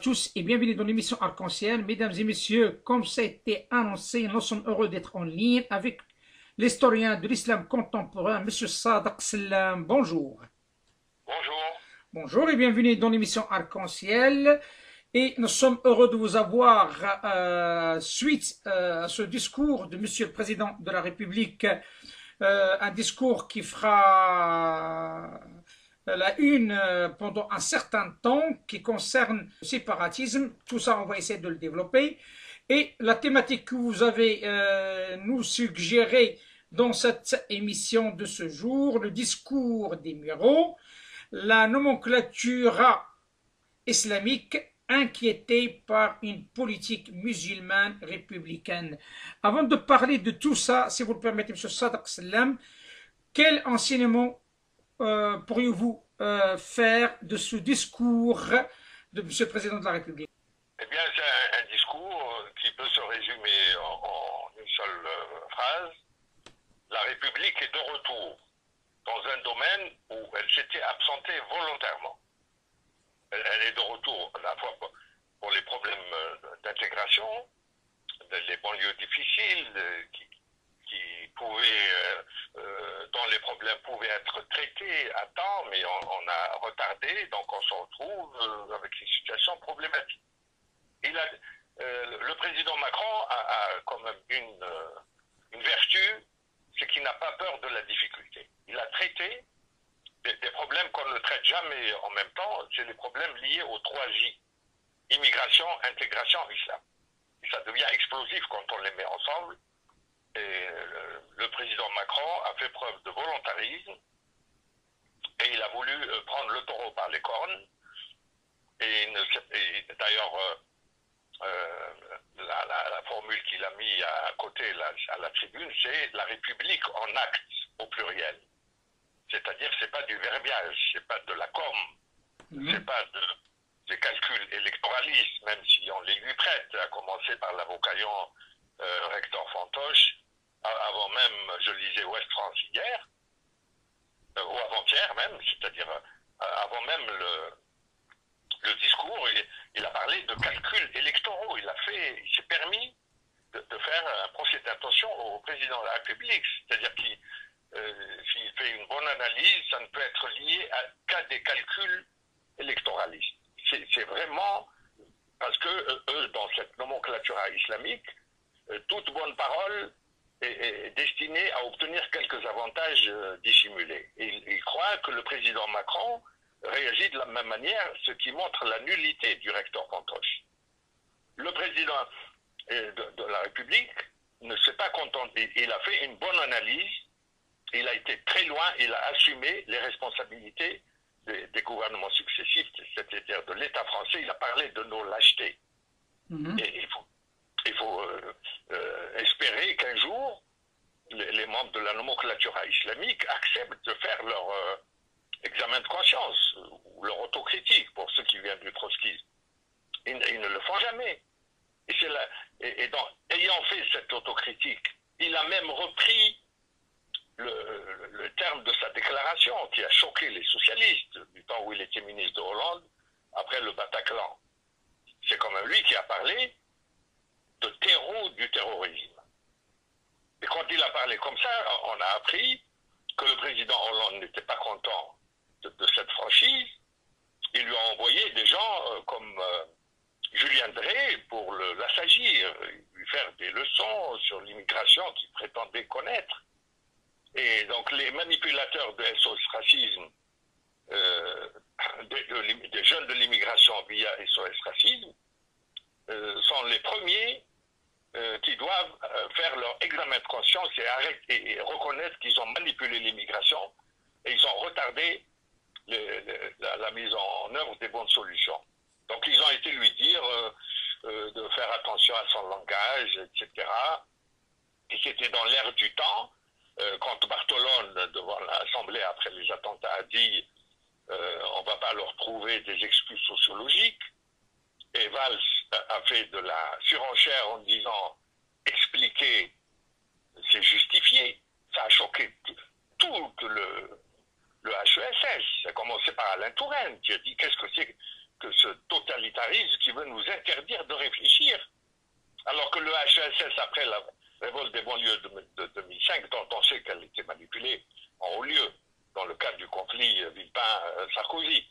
tous et bienvenue dans l'émission Arc-en-Ciel. Mesdames et messieurs, comme ça a été annoncé, nous sommes heureux d'être en ligne avec l'historien de l'islam contemporain, M. Sadaq Sallam. Bonjour. Bonjour. Bonjour et bienvenue dans l'émission Arc-en-Ciel. Et nous sommes heureux de vous avoir suite à ce discours de Monsieur le Président de la République, un discours qui fera la une pendant un certain temps qui concerne le séparatisme. Tout ça, on va essayer de le développer. Et la thématique que vous avez nous suggérée dans cette émission de ce jour, le discours des Mureaux, la nomenclature islamique inquiétée par une politique musulmane républicaine. Avant de parler de tout ça, si vous le permettez, M. Sadaq Sallam, quel enseignement pourriez-vous faire de ce discours de M. le Président de la République? Eh bien, c'est un discours qui peut se résumer en une seule phrase. La République est de retour dans un domaine où elle s'était absentée volontairement. Elle est de retour à la fois pour les problèmes d'intégration, les banlieues difficiles qui pouvaient, dont les problèmes pouvaient être traités à temps, mais on a retardé, donc on se retrouve avec une situation problématique. Le président Macron a quand même une vertu, c'est qu'il n'a pas peur de la difficulté. Il a traité des problèmes qu'on ne traite jamais en même temps, c'est les problèmes liés aux 3J, immigration, intégration, islam. Et ça devient explosif quand on les met ensemble. Et le président Macron a fait preuve de volontarisme et il a voulu prendre le taureau par les cornes. Et d'ailleurs, la formule qu'il a mis à côté à la tribune, c'est la République en acte au pluriel. C'est-à-dire que ce n'est pas du verbiage, ce n'est pas de la com, c'est pas des calculs électoralistes, même si on les lui prête, à commencer par l'avocat recteur Fantoche. Avant même, je lisais Ouest France hier, ou avant-hier même, c'est-à-dire avant même le discours, il a parlé de calculs électoraux. Il s'est permis de faire un procès d'intention au président de la République. C'est-à-dire qu'il s'il fait une bonne analyse, ça ne peut être lié qu'à des calculs électoralistes. C'est vraiment parce que eux, dans cette nomenclature islamique, toute bonne parole est destinée à obtenir quelques avantages dissimulés. Et il croit que le président Macron réagit de la même manière, ce qui montre la nullité du recteur Fantoche. Le président de la République ne s'est pas contenté. Il a fait une bonne analyse, il a été très loin, il a assumé les responsabilités des gouvernements successifs, c'est-à-dire de l'État français. Il a parlé de nos lâchetés. Et il faut espérer qu'un jour, les membres de la nomenclature islamique acceptent de faire leur examen de conscience ou leur autocritique pour ceux qui viennent du trotskisme. Ils ne le font jamais. Et donc, ayant fait cette autocritique, il a même repris le terme de sa déclaration qui a choqué les socialistes du temps où il était ministre de Hollande, après le Bataclan. C'est quand même lui qui a parlé de terreau du terrorisme. Et quand il a parlé comme ça, on a appris que le président Hollande n'était pas content de cette franchise. Il lui a envoyé des gens comme Julien Drey pour l'assagir, lui faire des leçons sur l'immigration qu'il prétendait connaître. Et donc les manipulateurs de SOS Racisme, des jeunes de l'immigration via SOS Racisme, sont les premiers qui doivent faire leur examen de conscience et reconnaître qu'ils ont manipulé l'immigration et ils ont retardé la mise en œuvre des bonnes solutions. Donc ils ont été lui dire de faire attention à son langage, etc. Et c'était dans l'air du temps. Quand Bartolone, devant l'Assemblée après les attentats, a dit on ne va pas leur trouver des excuses sociologiques, et Valls a fait de la surenchère en disant expliquer, c'est justifié. Ça a choqué tout le HESS. Ça a commencé par Alain Touraine qui a dit qu'est-ce que c'est que ce totalitarisme qui veut nous interdire de réfléchir. Alors que le HESS, après la révolte des banlieues de 2005, dont on sait qu'elle était manipulée en haut lieu, dans le cadre du conflit Villepin-Sarkozy,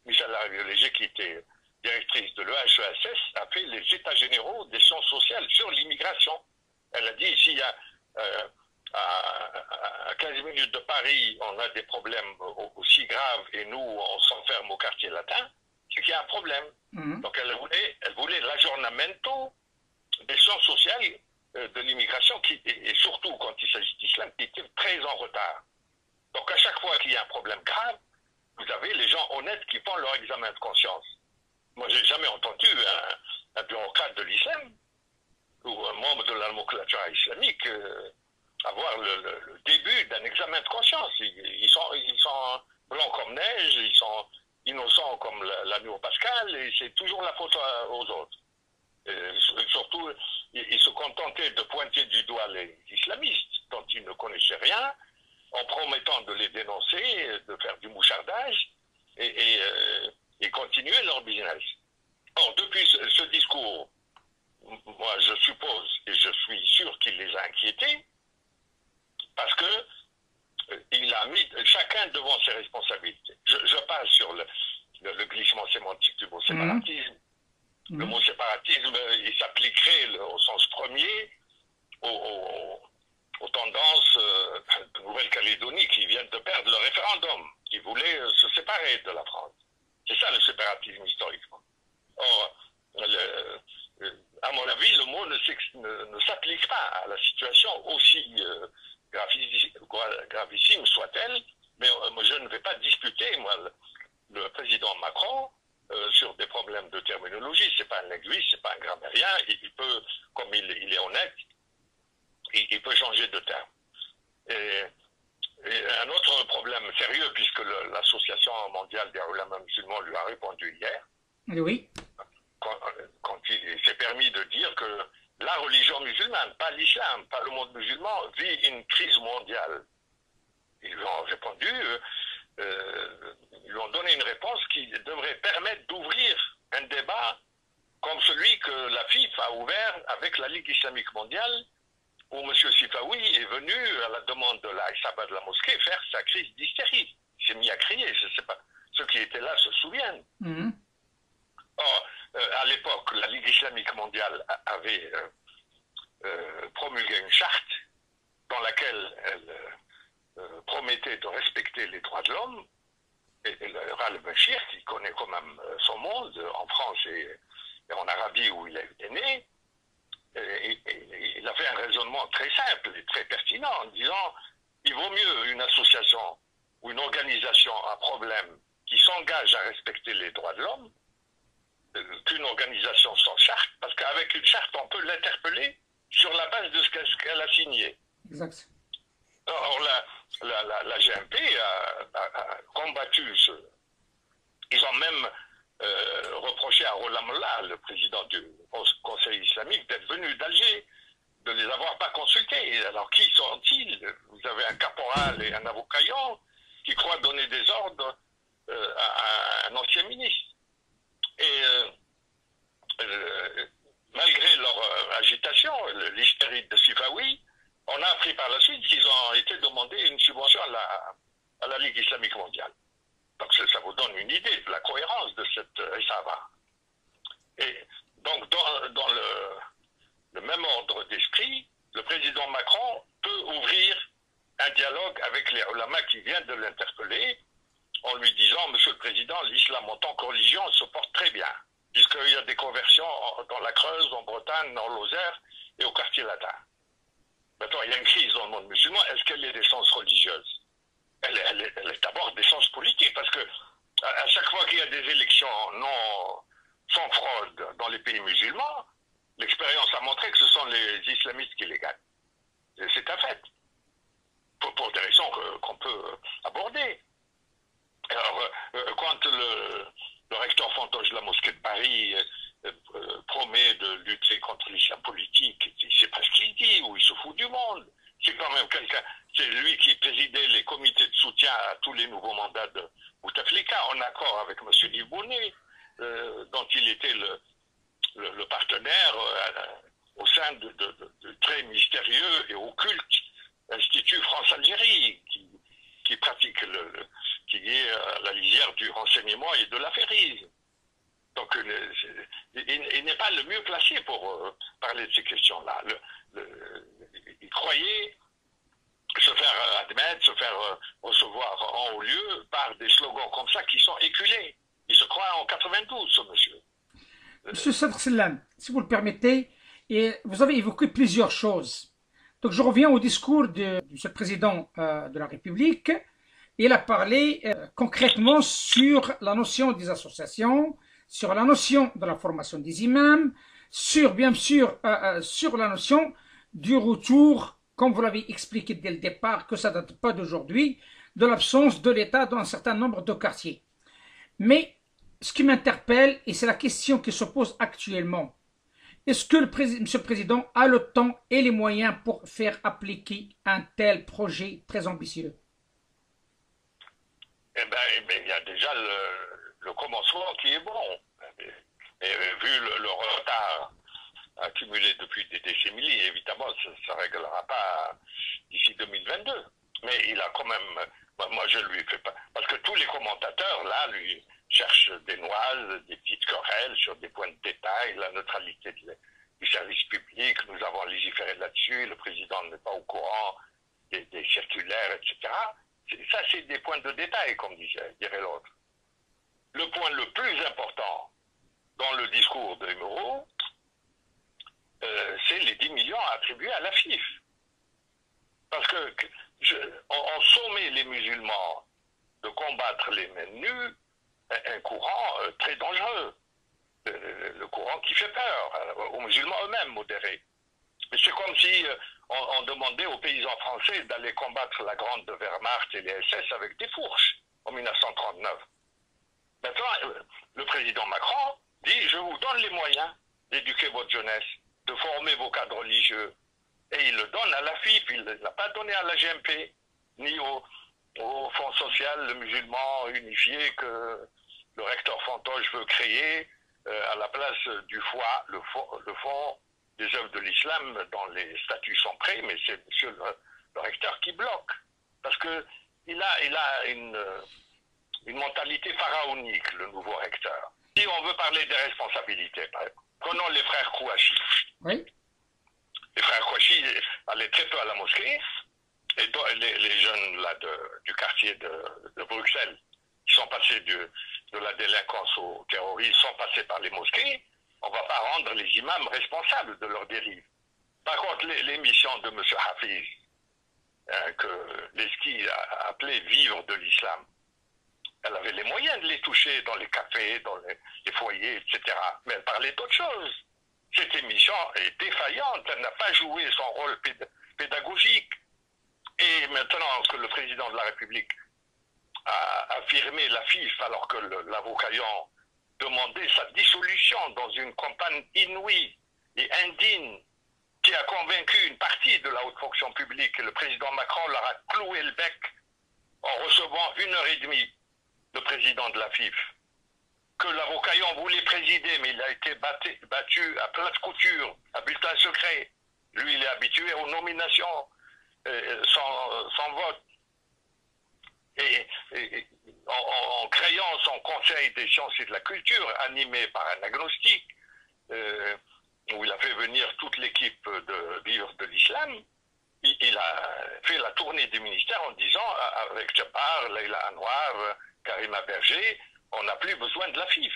Michel Hervieux-Léger, qui était directrice de l'EHESS, a fait les états généraux des sciences sociales sur l'immigration. Elle a dit, s'il y a à 15 minutes de Paris, on a des problèmes aussi graves et nous, on s'enferme au quartier latin, c'est qu'il y a un problème. Donc elle voulait l'aggiornamento des sciences sociales de l'immigration, et surtout quand il s'agit d'islam, qui était très en retard. Donc à chaque fois qu'il y a un problème grave, vous avez les gens honnêtes qui font leur examen de conscience. Moi, j'ai jamais entendu un bureaucrate de l'islam ou un membre de la nomenclature islamique avoir le début d'un examen de conscience. Ils sont blancs comme neige, ils sont innocents comme l'agneau pascal, et c'est toujours la faute aux autres. Surtout, ils se contentaient de pointer du doigt les islamistes, dont ils ne connaissaient rien, en promettant de les dénoncer, de faire du mouchardage, et continuer leur business. Or, depuis ce discours, moi je suppose, et je suis sûr qu'il les a inquiétés, parce que il a mis chacun devant ses responsabilités. Je passe sur le glissement sémantique du mot séparatisme. Le mot séparatisme, il s'appliquerait au sens premier aux tendances de Nouvelle-Calédonie qui viennent de perdre le référendum, qui voulaient se séparer de la France. C'est ça le séparatisme historiquement. Or, à mon avis, le mot ne s'applique pas à la situation aussi gravissime soit-elle, mais moi, je ne vais pas disputer, moi, le président Macron sur des problèmes de terminologie. C'est pas un linguiste, c'est pas un grammairien, il peut, comme il est honnête, il peut changer de terme. Et un autre problème sérieux, puisque l'Association mondiale des ulama musulmans lui a répondu hier, oui, quand il s'est permis de dire que la religion musulmane, pas l'islam, pas le monde musulman, vit une crise mondiale. Ils lui ont répondu, ils lui ont donné une réponse qui devrait permettre d'ouvrir un débat comme celui que la FIF a ouvert avec la Ligue islamique mondiale, où M. Sifawi est venu, à la demande de la Sabah de la mosquée, faire sa crise d'hystérie. Il s'est mis à crier, je ne sais pas. Ceux qui étaient là se souviennent. Or, à l'époque, la Ligue islamique mondiale avait promulgué une charte dans laquelle elle promettait de respecter les droits de l'homme. Et le Ral Bachir, qui connaît quand même son monde, en France et en Arabie où il est né, il a fait un raisonnement très simple et très pertinent en disant il vaut mieux une association ou une organisation à problème qui s'engage à respecter les droits de l'homme qu'une organisation sans charte, parce qu'avec une charte, on peut l'interpeller sur la base de ce qu'elle a signé. Exact. Or, la GMP a combattu Ils ont même reproché à Roland Mollah, le président du Conseil islamique, d'être venu d'Alger, de les avoir pas consultés. Alors, qui sont-ils? Vous avez un caporal et un avocat qui croient donner des ordres à un ancien ministre. Et malgré leur agitation, l'hystérie de Sifawi, on a appris par la suite qu'ils ont été demandés une subvention à la Ligue islamique mondiale. Donc ça vous donne une idée de la cohérence de cette Essava. Et donc dans le même ordre d'esprit, le président Macron peut ouvrir un dialogue avec les ulama qui viennent de l'interpeller en lui disant, Monsieur le Président, l'islam en tant que religion se porte très bien, puisqu'il y a des conversions dans la Creuse, en Bretagne, en Lozère et au quartier latin. Maintenant, il y a une crise dans le monde musulman. Est-ce qu'elle est d'essence religieuse? Elle est d'abord d'essence politique, parce que à chaque fois qu'il y a des élections sans fraude dans les pays musulmans, l'expérience a montré que ce sont les islamistes qui les gagnent. C'est un fait. Pour des raisons qu'on peut aborder. Alors, quand le recteur Fontoge de la mosquée de Paris promet de lutter contre l'islam politique, c'est pas ce qu'il dit, ou il se fout du monde. C'est quand même quelqu'un, c'est lui qui présidait les comités de soutien à tous les nouveaux mandats de Bouteflika, en accord avec M. Yves Bonnet, dont il était le partenaire au sein de très mystérieux et occulte Institut France-Algérie, qui pratique qui est à la lisière du renseignement et de l'affairisme. Donc, il n'est pas le mieux placé pour parler de ces questions-là. Il croyait se faire admettre, se faire recevoir en haut lieu par des slogans comme ça qui sont éculés. Il se croit en 92, ce monsieur. Monsieur Sadr Sellam, si vous le permettez, et vous avez évoqué plusieurs choses. Donc je reviens au discours du Monsieur le Président de la République. Il a parlé concrètement sur la notion des associations, sur la notion de la formation des imams, sur bien sûr sur la notion du retour, comme vous l'avez expliqué dès le départ, que ça ne date pas d'aujourd'hui, de l'absence de l'État dans un certain nombre de quartiers. Mais ce qui m'interpelle, et c'est la question qui se pose actuellement, est-ce que Monsieur le Président a le temps et les moyens pour faire appliquer un tel projet très ambitieux? Eh bien, il y a déjà le commencement qui est bon. Et vu le retard accumulé depuis des décennies, évidemment, ça ne réglera pas d'ici 2022. Mais il a quand même... Moi, je lui fais pas... Parce que tous les commentateurs, là, lui cherchent des noises, des petites querelles sur des points de détail, la neutralité du service public, nous avons légiféré là-dessus, le président n'est pas au courant des circulaires, etc. Ça, c'est des points de détail, comme dirait l'autre. Le point le plus important dans le discours de Moro, c'est les 10 millions attribués à la FIF. Parce que on sommait les musulmans de combattre les mains nues, un courant très dangereux, le courant qui fait peur aux musulmans eux-mêmes modérés. Mais c'est comme si on demandait aux paysans français d'aller combattre la grande Wehrmacht et les SS avec des fourches en 1939. Maintenant, le président Macron dit « Je vous donne les moyens d'éduquer votre jeunesse, de former vos cadres religieux. » Et il le donne à la FIF, il ne l'a pas donné à la GMP, ni au Fonds social le musulman unifié que le recteur Fantoche veut créer à la place du FOA, le Fonds des œuvres de l'islam, dont les statuts sont prêts, mais c'est monsieur le recteur qui bloque. Parce qu'il a une mentalité pharaonique, le nouveau recteur. Si on veut parler des responsabilités, prenons les frères Kouachi. Oui. Les frères Kouachi allaient très peu à la mosquée, et les jeunes là, du quartier de Bruxelles, qui sont passés de la délinquance au terrorisme, sont passés par les mosquées. On ne va pas rendre les imams responsables de leur dérive. Par contre, l'émission de M. Hafiz, que Leski a appelé Vivre de l'islam, elle avait les moyens de les toucher dans les cafés, dans les foyers, etc. Mais elle parlait d'autre chose. Cette émission est défaillante, elle n'a pas joué son rôle pédagogique. Et maintenant que le président de la République a affirmé la FIF alors que l'avocat Yan demandait sa dissolution dans une campagne inouïe et indigne qui a convaincu une partie de la haute fonction publique, et le président Macron leur a cloué le bec en recevant 1h30 le président de la FIF, que l'avocat Yan voulait présider, mais il a été battu à plate couture, à bulletin secret. Lui, il est habitué aux nominations sans vote. Et en créant son conseil des sciences et de la culture, animé par un agnostique, où il a fait venir toute l'équipe de Vivre de l'islam, il a fait la tournée du ministère en disant, avec Djabbar, Leïla Anwar, Karima Berger, on n'a plus besoin de la FIF.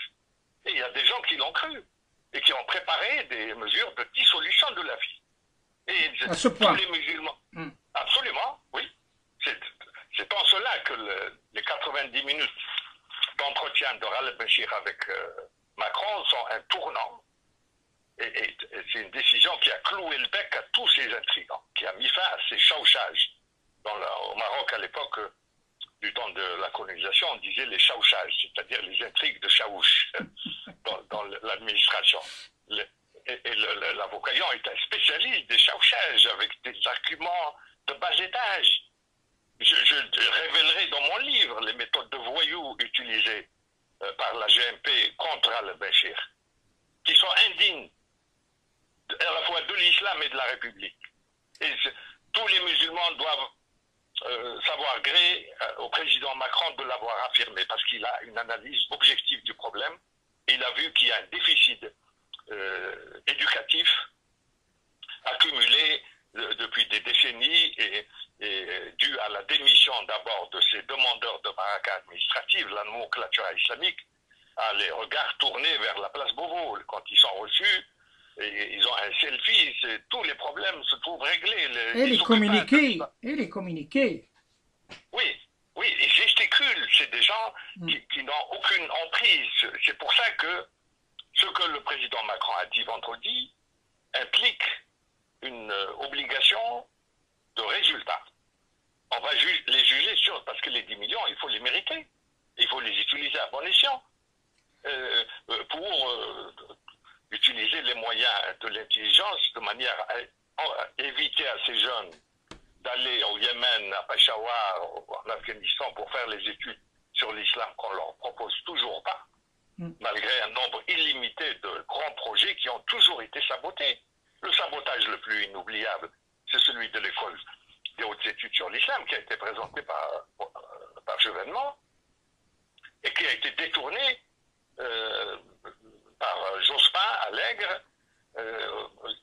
Et il y a des gens qui l'ont cru, et qui ont préparé des mesures de dissolution de la FIF. Et à ce point. Tous les musulmans, absolument, oui. C'est en cela que les 90 minutes d'entretien de Raled Béchir avec Macron sont un tournant. Et c'est une décision qui a cloué le bec à tous ces intrigants, qui a mis fin à ces chaouchages. Au Maroc, à l'époque du temps de la colonisation, on disait les chaouchages, c'est-à-dire les intrigues de chaouche dans l'administration. Et l'avocat Yan est un spécialiste des chaouchages avec des arguments de bas étage. Je révélerai dans mon livre les méthodes de voyous utilisées par la GMP contre al-Béchir, qui sont indignes à la fois de l'islam et de la République. Et tous les musulmans doivent savoir gré au président Macron de l'avoir affirmé, parce qu'il a une analyse objective du problème. Et il a vu qu'il y a un déficit éducatif accumulé depuis des décennies et dû à la démission d'abord de ces demandeurs de baraka administrative, la nomenclature islamique, à les regards tournés vers la place Beauvau. Quand ils sont reçus, et ils ont un selfie, tous les problèmes se trouvent réglés. Et les communiqués, et les communiqués. Oui, oui, ils gesticulent, c'est des gens qui n'ont aucune emprise. C'est pour ça que ce que le président Macron a dit vendredi implique une obligation de résultat. On va les juger parce que les 10 millions, il faut les mériter. Il faut les utiliser à bon escient pour utiliser les moyens de l'intelligence de manière à éviter à ces jeunes d'aller au Yémen, à Peshawar, en Afghanistan pour faire les études sur l'islam qu'on leur propose toujours pas, malgré un nombre illimité de grands projets qui ont toujours été sabotés. Le sabotage le plus inoubliable, c'est celui de l'école des hautes études sur l'islam qui a été présenté par Chevènement et qui a été détourné par Jospin, Allègre,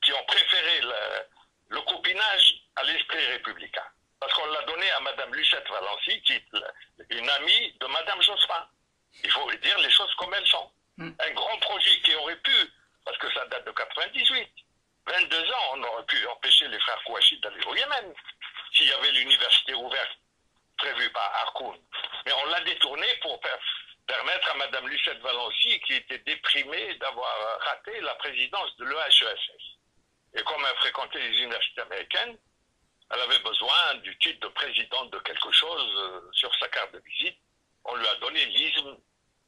qui ont préféré le copinage à l'esprit républicain. Parce qu'on l'a donné à Mme Lucette Valency, qui est une amie de Mme Jospin. Il faut dire les choses comme elles sont. Un grand projet qui aurait pu, parce que ça date de 98, 22 ans, on aurait pu empêcher les frères Kouachi d'aller au Yémen, s'il y avait l'université ouverte prévue par Harkoun. Mais on l'a détourné pour permettre à Mme Lucette Valency, qui était déprimée d'avoir raté la présidence de l'EHESS. Et comme elle fréquentait les universités américaines, elle avait besoin du titre de présidente de quelque chose sur sa carte de visite. On lui a donné l'ISM,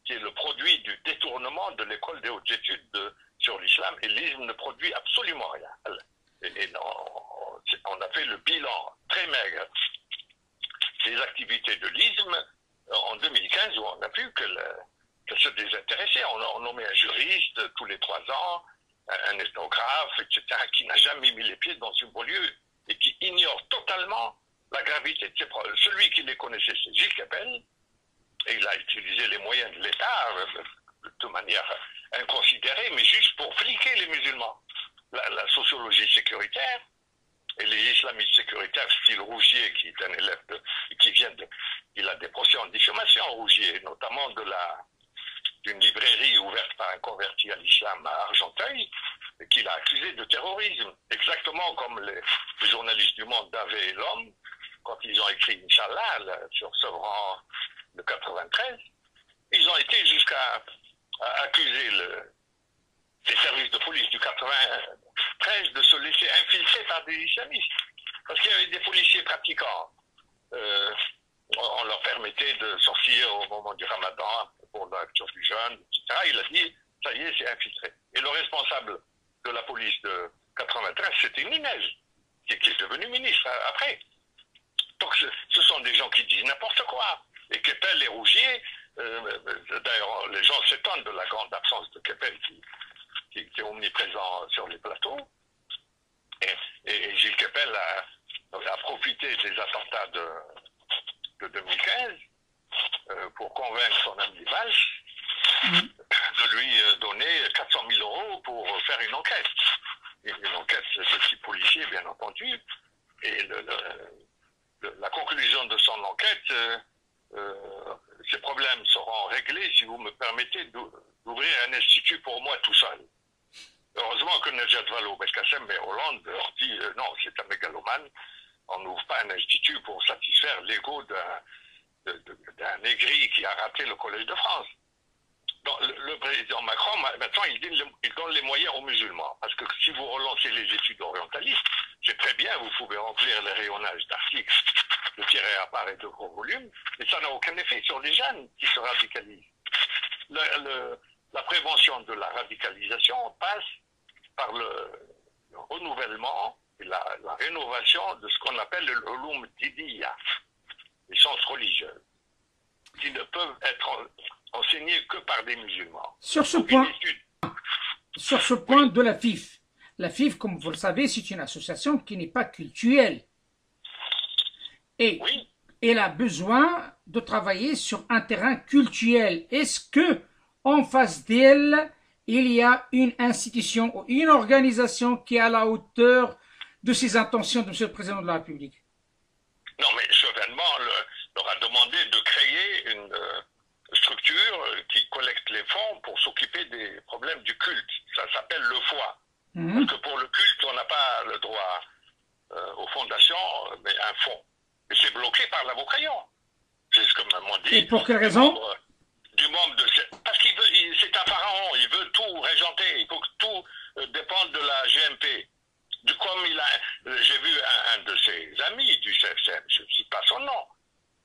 qui est le produit du détournement de l'école des hautes études sur l'islam. Et l'ISM ne produit absolument rien. On a fait le bilan très maigre des activités de l'ISM en 2015, où on a vu qu'elle se désintéressait. On nommait un juriste tous les 3 ans, un ethnographe, etc., qui n'a jamais mis les pieds dans une banlieue et qui ignore totalement la gravité de ses problèmes. Celui qui les connaissait, c'est Gilles Kepel, et il a utilisé les moyens de l'État de manière inconsidérée, mais juste pour fliquer les musulmans. La sociologie sécuritaire et les islamistes sécuritaires, style Rougier, qui est un élève il a des procès en diffamation, Rougier, notamment d'une librairie ouverte par un converti à l'islam à Argenteuil, qu'il a accusé de terrorisme, exactement comme les journalistes du Monde d'Avé et l'Homme, quand ils ont écrit Inch'Allah sur Sevran de 93, ils ont été jusqu'à accuser les services de police du 93 de se laisser infiltrer par des islamistes. Parce qu'il y avait des policiers pratiquants. On leur permettait de sortir au moment du Ramadan pour la lecture du jeûne, etc. Il a dit, ça y est, c'est infiltré. Et le responsable de la police de 93, c'était Ninez, qui est devenu ministre après. Donc ce sont des gens qui disent n'importe quoi. Et Kepel et Rougier, d'ailleurs les gens s'étonnent de la grande absence de Kepel qui est omniprésent sur les plateaux. Et Gilles Kepel a profité des attentats de 2015 pour convaincre son ami Valls de lui donner 400 000 euros pour faire une enquête. Une enquête de type policier, bien entendu. Et la conclusion de son enquête, ces problèmes seront réglés si vous me permettez d'ouvrir un institut pour moi tout seul. Heureusement que Nejat Vallaud-Belkacem et Hollande ont dit non, c'est un mégalomane, on n'ouvre pas un institut pour satisfaire l'ego d'un aigri qui a raté le Collège de France. Donc, le président Macron, maintenant, il donne les moyens aux musulmans. Parce que si vous relancez les études orientalistes, c'est très bien, vous pouvez remplir les rayonnages d'articles de tirés à part et de gros volumes, mais ça n'a aucun effet sur les jeunes qui se radicalisent. La prévention de la radicalisation passe par le renouvellement la rénovation de ce qu'on appelle le ulum didiya, les sciences religieuses, qui ne peuvent être enseignées que par des musulmans. Sur ce point de la FIF, comme vous le savez, c'est une association qui n'est pas cultuelle. Et oui. Elle a besoin de travailler sur un terrain cultuel. Est-ce que en face d'elle, il y a une institution ou une organisation qui est à la hauteur de ses intentions de M. le Président de la République? Non, mais ce événement leur a demandé de créer une structure qui collecte les fonds pour s'occuper des problèmes du culte. Ça s'appelle le FOI. Parce que pour le culte, on n'a pas le droit aux fondations, mais un fonds. Et c'est bloqué par l'avocat. C'est ce que m'ont dit. Et pour quelle raison? Parce qu'il veut, c'est un pharaon, il veut tout régenter, il faut que tout dépende de la GMP. Comme j'ai vu un de ses amis du CFCM, je ne cite pas son nom,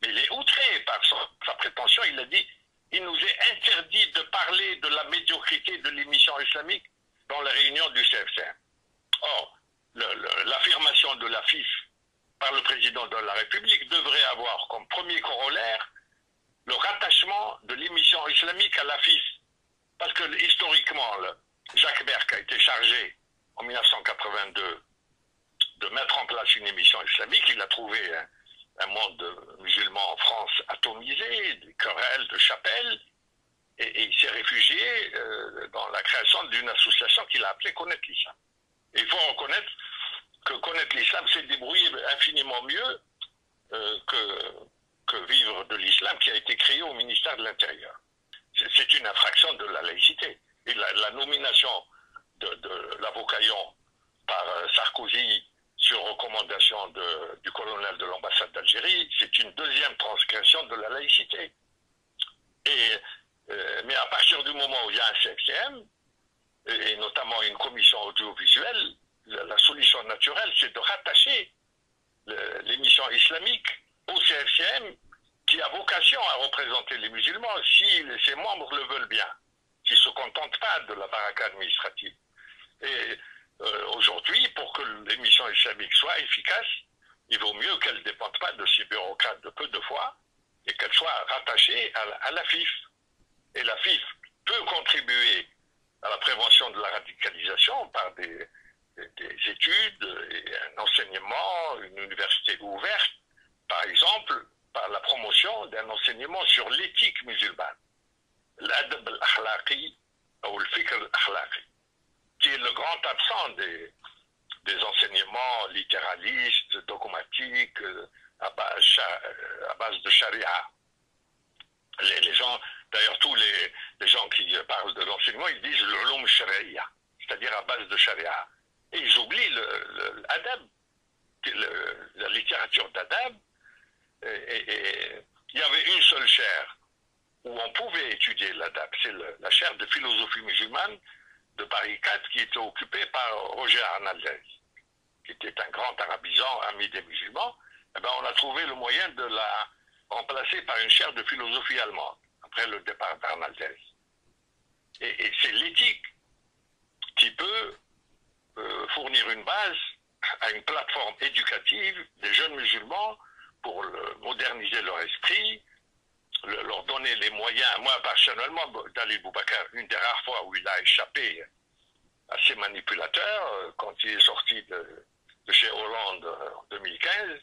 mais il est outré par sa prétention. Il a dit, il nous est interdit de parler de la médiocrité de l'émission islamique dans les réunions du CFCM. Or, l'affirmation de la FIF par le président de la République devrait avoir comme premier corollaire le rattachement de l'émission islamique à la FIF. Parce que historiquement, Jacques Berck a été chargé en 1982 de mettre en place une émission islamique. Il a trouvé un monde musulman en France atomisé, des querelles de chapelles, et il s'est réfugié dans la création d'une association qu'il a appelée Connaître l'Islam. Et il faut reconnaître que Connaître l'Islam s'est débrouillé infiniment mieux que Vivre de l'Islam, qui a été créé au ministère de l'Intérieur. C'est une infraction de la laïcité. Et la nomination de l'avocat par Sarkozy sur recommandation du colonel de l'ambassade d'Algérie, c'est une deuxième transgression de la laïcité. Mais à partir du moment où il y a un CFCM, et notamment une commission audiovisuelle, la solution naturelle, c'est de rattacher l'émission islamique au CFCM, qui a vocation à représenter les musulmans si ses membres le veulent bien, qui ne se contentent pas de la baraka administrative. Et aujourd'hui, pour que l'émission islamique soit efficace, il vaut mieux qu'elle ne dépende pas de ces bureaucrates de peu de foi et qu'elle soit rattachée à la FIF. Et la FIF peut contribuer à la prévention de la radicalisation par des études et un enseignement, une université ouverte, par exemple, par la promotion d'un enseignement sur l'éthique musulmane, l'adab al-akhlaqi ou le fikr al-akhlaqi, qui est le grand absent des enseignements littéralistes, dogmatiques, à base de charia. Les gens, d'ailleurs tous les gens qui parlent de l'enseignement, ils disent l'ulum sharia, c'est-à-dire à base de charia. Et ils oublient l'adab, la littérature d'adab. Et il y avait une seule chaire où on pouvait étudier l'adab, c'est la chaire de philosophie musulmane de Paris 4 qui était occupée par Roger Arnaldez, qui était un grand arabisant, ami des musulmans. Eh ben, on a trouvé le moyen de la remplacer par une chaire de philosophie allemande, après le départ d'Arnaldez. Et c'est l'éthique qui peut fournir une base à une plateforme éducative des jeunes musulmans pour moderniser leur esprit, leur donner les moyens. Moi, personnellement, Dalil Boubacar, une des rares fois où il a échappé à ces manipulateurs, quand il est sorti de chez Hollande en 2015,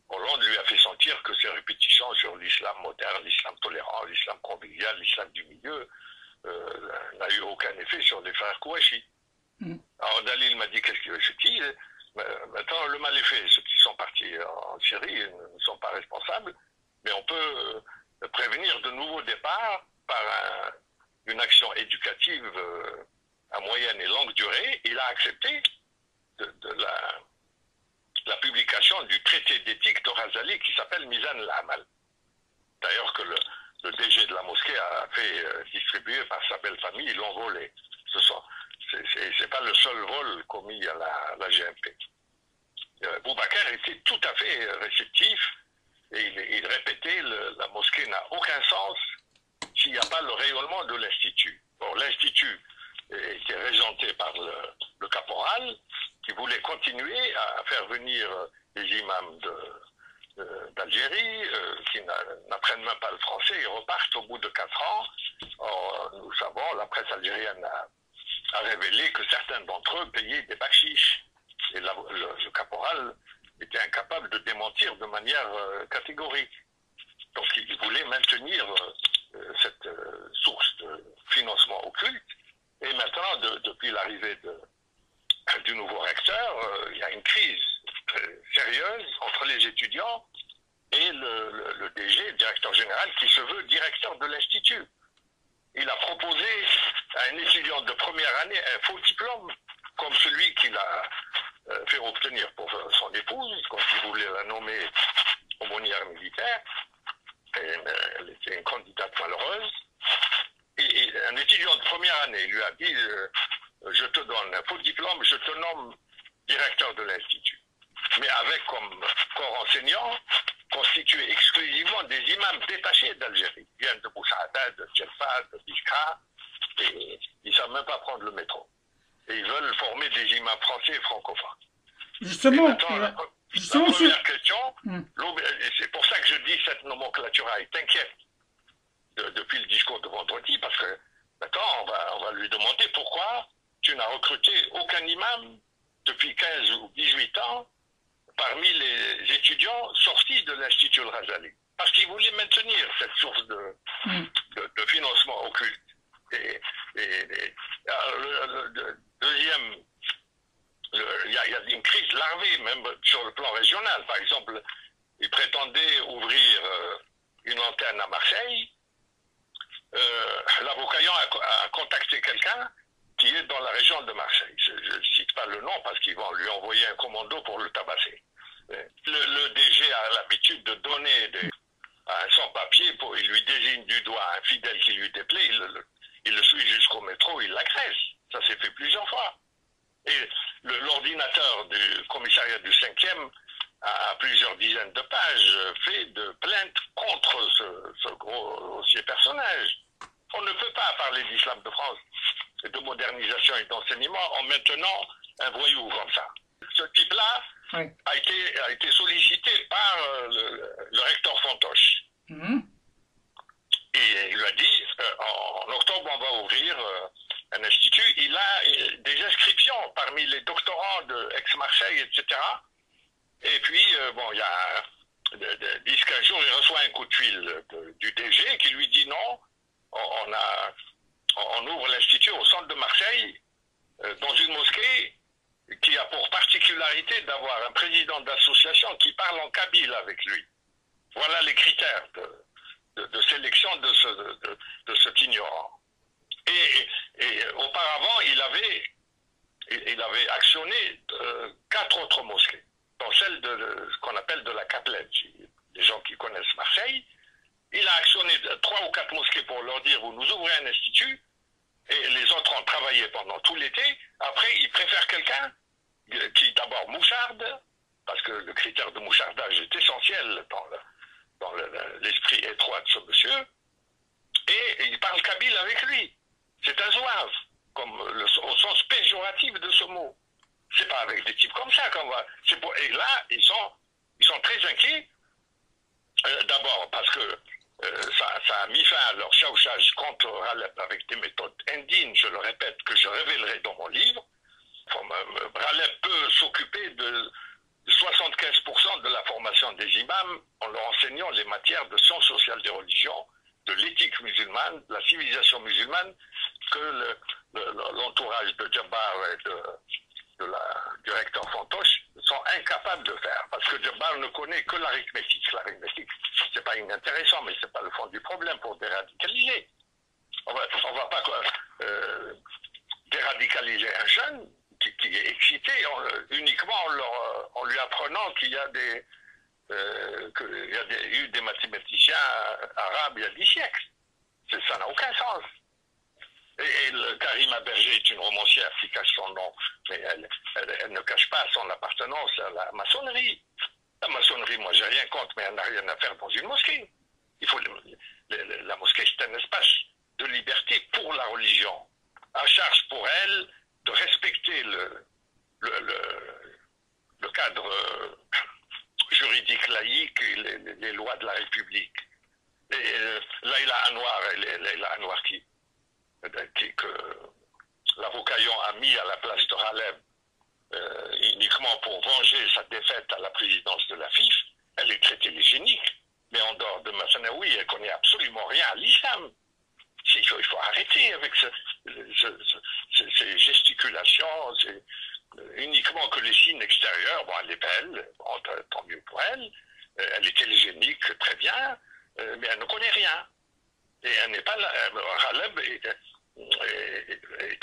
Hollande lui a fait sentir que ses répétitions sur l'islam moderne, l'islam tolérant, l'islam convivial, l'islam du milieu, n'a eu aucun effet sur les frères Kouachi. Alors Dalil m'a dit qu'est-ce qu'il veut dire. Maintenant, le mal est fait. Ceux qui sont partis en Syrie ne sont pas responsables, mais on peut prévenir de nouveaux départs par une action éducative à moyenne et longue durée. Il a accepté la publication du traité d'éthique de Razali qui s'appelle Mizan al-Amal. D'ailleurs que le DG de la mosquée a fait distribuer par sa belle famille, ils l'ont volé. C'est pas le seul vol commis à la GMP. Boubacar était tout à fait réceptif et il répétait la mosquée n'a aucun sens s'il n'y a pas le rayonnement de l'Institut. Or, l'Institut était régenté par le caporal, qui voulait continuer à faire venir les imams d'Algérie, qui n'apprennent même pas le français, ils repartent au bout de 4 ans. Or, nous savons, la presse algérienne a révélé que certains d'entre eux payaient des bakchiches. Et le caporal était incapable de démentir de manière catégorique. Donc il voulait maintenir cette source de financement occulte. Et maintenant, depuis l'arrivée du nouveau recteur, il y a une crise sérieuse entre les étudiants et le DG, le directeur général, qui se veut directeur de l'Institut. Il a proposé à un étudiant de première année un faux diplôme, comme celui qu'il a fait obtenir pour son épouse, quand il voulait la nommer aumônière militaire. Elle était une candidate malheureuse. Et un étudiant de première année lui a dit je te donne un faux diplôme, je te nomme directeur de l'Institut. Mais avec comme corps enseignant constitué exclusivement des imams détachés d'Algérie. Ils viennent de Boussada, de Djelfa, de Biskra, et ils ne savent même pas prendre le métro. Et ils veulent former des imams français et francophones. Justement, la première question, c'est pour ça que je dis cette nomenclature est inquiète depuis le discours de vendredi, parce que maintenant on va lui demander pourquoi tu n'as recruté aucun imam depuis 15 ou 18 ans parmi les étudiants sortis de l'Institut Al-Ghazali. Parce qu'ils voulaient maintenir cette source de financement occulte. Deuxième, il y a une crise larvée, même sur le plan régional. Par exemple, ils prétendaient ouvrir une antenne à Marseille. L'avocat a contacté quelqu'un qui est dans la région de Marseille. Je ne cite pas le nom parce qu'ils vont lui envoyer un commando pour le tabasser. Le DG a l'habitude de donner à un sans-papier, il lui désigne du doigt un fidèle qui lui déplaît, il le suit jusqu'au métro, il l'agresse. Ça s'est fait plusieurs fois. Et l'ordinateur du commissariat du 5e a plusieurs dizaines de pages fait de plaintes contre ce grossier personnage. On ne peut pas parler d'islam de France et de modernisation et d'enseignement en maintenant un voyou comme ça. Ce type-là a été sollicité par le recteur Fantoche. Et il lui a dit, en octobre, on va ouvrir un institut. Il a des inscriptions parmi les doctorants de Aix-Marseille, etc. Et puis, il y a 10-15 jours, il reçoit un coup de fil du DG qui lui dit non, on ouvre l'institut au centre de Marseille, dans une mosquée qui a pour particularité d'avoir un président d'association qui parle en kabyle avec lui. Voilà les critères de sélection de cet ignorant. Et auparavant, il avait actionné 4 autres mosquées, dont celle de ce qu'on appelle de la Capelette. Les gens qui connaissent Marseille, il a actionné 3 ou 4 mosquées pour leur dire vous nous ouvrez un institut, et les autres ont travaillé pendant tout l'été. Après, il préfère quelqu'un qui d'abord moucharde, parce que le critère de mouchardage est essentiel dans l'esprit étroit de ce monsieur, et il parle kabyle avec lui. C'est un zouave, au sens péjoratif de ce mot. C'est pas avec des types comme ça qu'on va. Et là, ils sont très inquiets. D'abord parce que ça a mis fin à leur chauchage contre Ralep avec des méthodes indignes, je le répète, que je révélerai dans mon livre. Ralep peut s'occuper de 75% de la formation des imams en leur enseignant les matières de sciences sociales des religions, de l'éthique musulmane, de la civilisation musulmane, que l'entourage de Djabbar et du recteur Fantoche sont incapables de faire, parce que Djabbar ne connaît que l'arithmétique. L'arithmétique, c'est pas inintéressant, mais c'est pas le fond du problème pour déradicaliser. On va pas déradicaliser un jeune qui est excité uniquement en lui apprenant qu'il y a eu des mathématiciens arabes il y a 10 siècles. Ça n'a aucun sens. Et Karima Berger est une romancière qui cache son nom, mais elle ne cache pas son appartenance à la maçonnerie. La maçonnerie, moi, j'ai rien contre, mais elle n'a rien à faire dans une mosquée. La mosquée, c'est un espace de liberté pour la religion. à charge pour elle de respecter le cadre juridique laïque et les lois de la République. Et Laïla Anwar, que l'avocat Yon a mis à la place de Raleb uniquement pour venger sa défaite à la présidence de la FIF, elle est très télégénique. Mais en dehors de Massanaoui, elle ne connaît absolument rien à l'islam. Il faut arrêter avec ces gesticulations, uniquement que les signes extérieurs, bon, elle est belle, bon, tant mieux pour elle, elle est télégénique, très bien, mais elle ne connaît rien. Et elle n'est pas là. Raleb est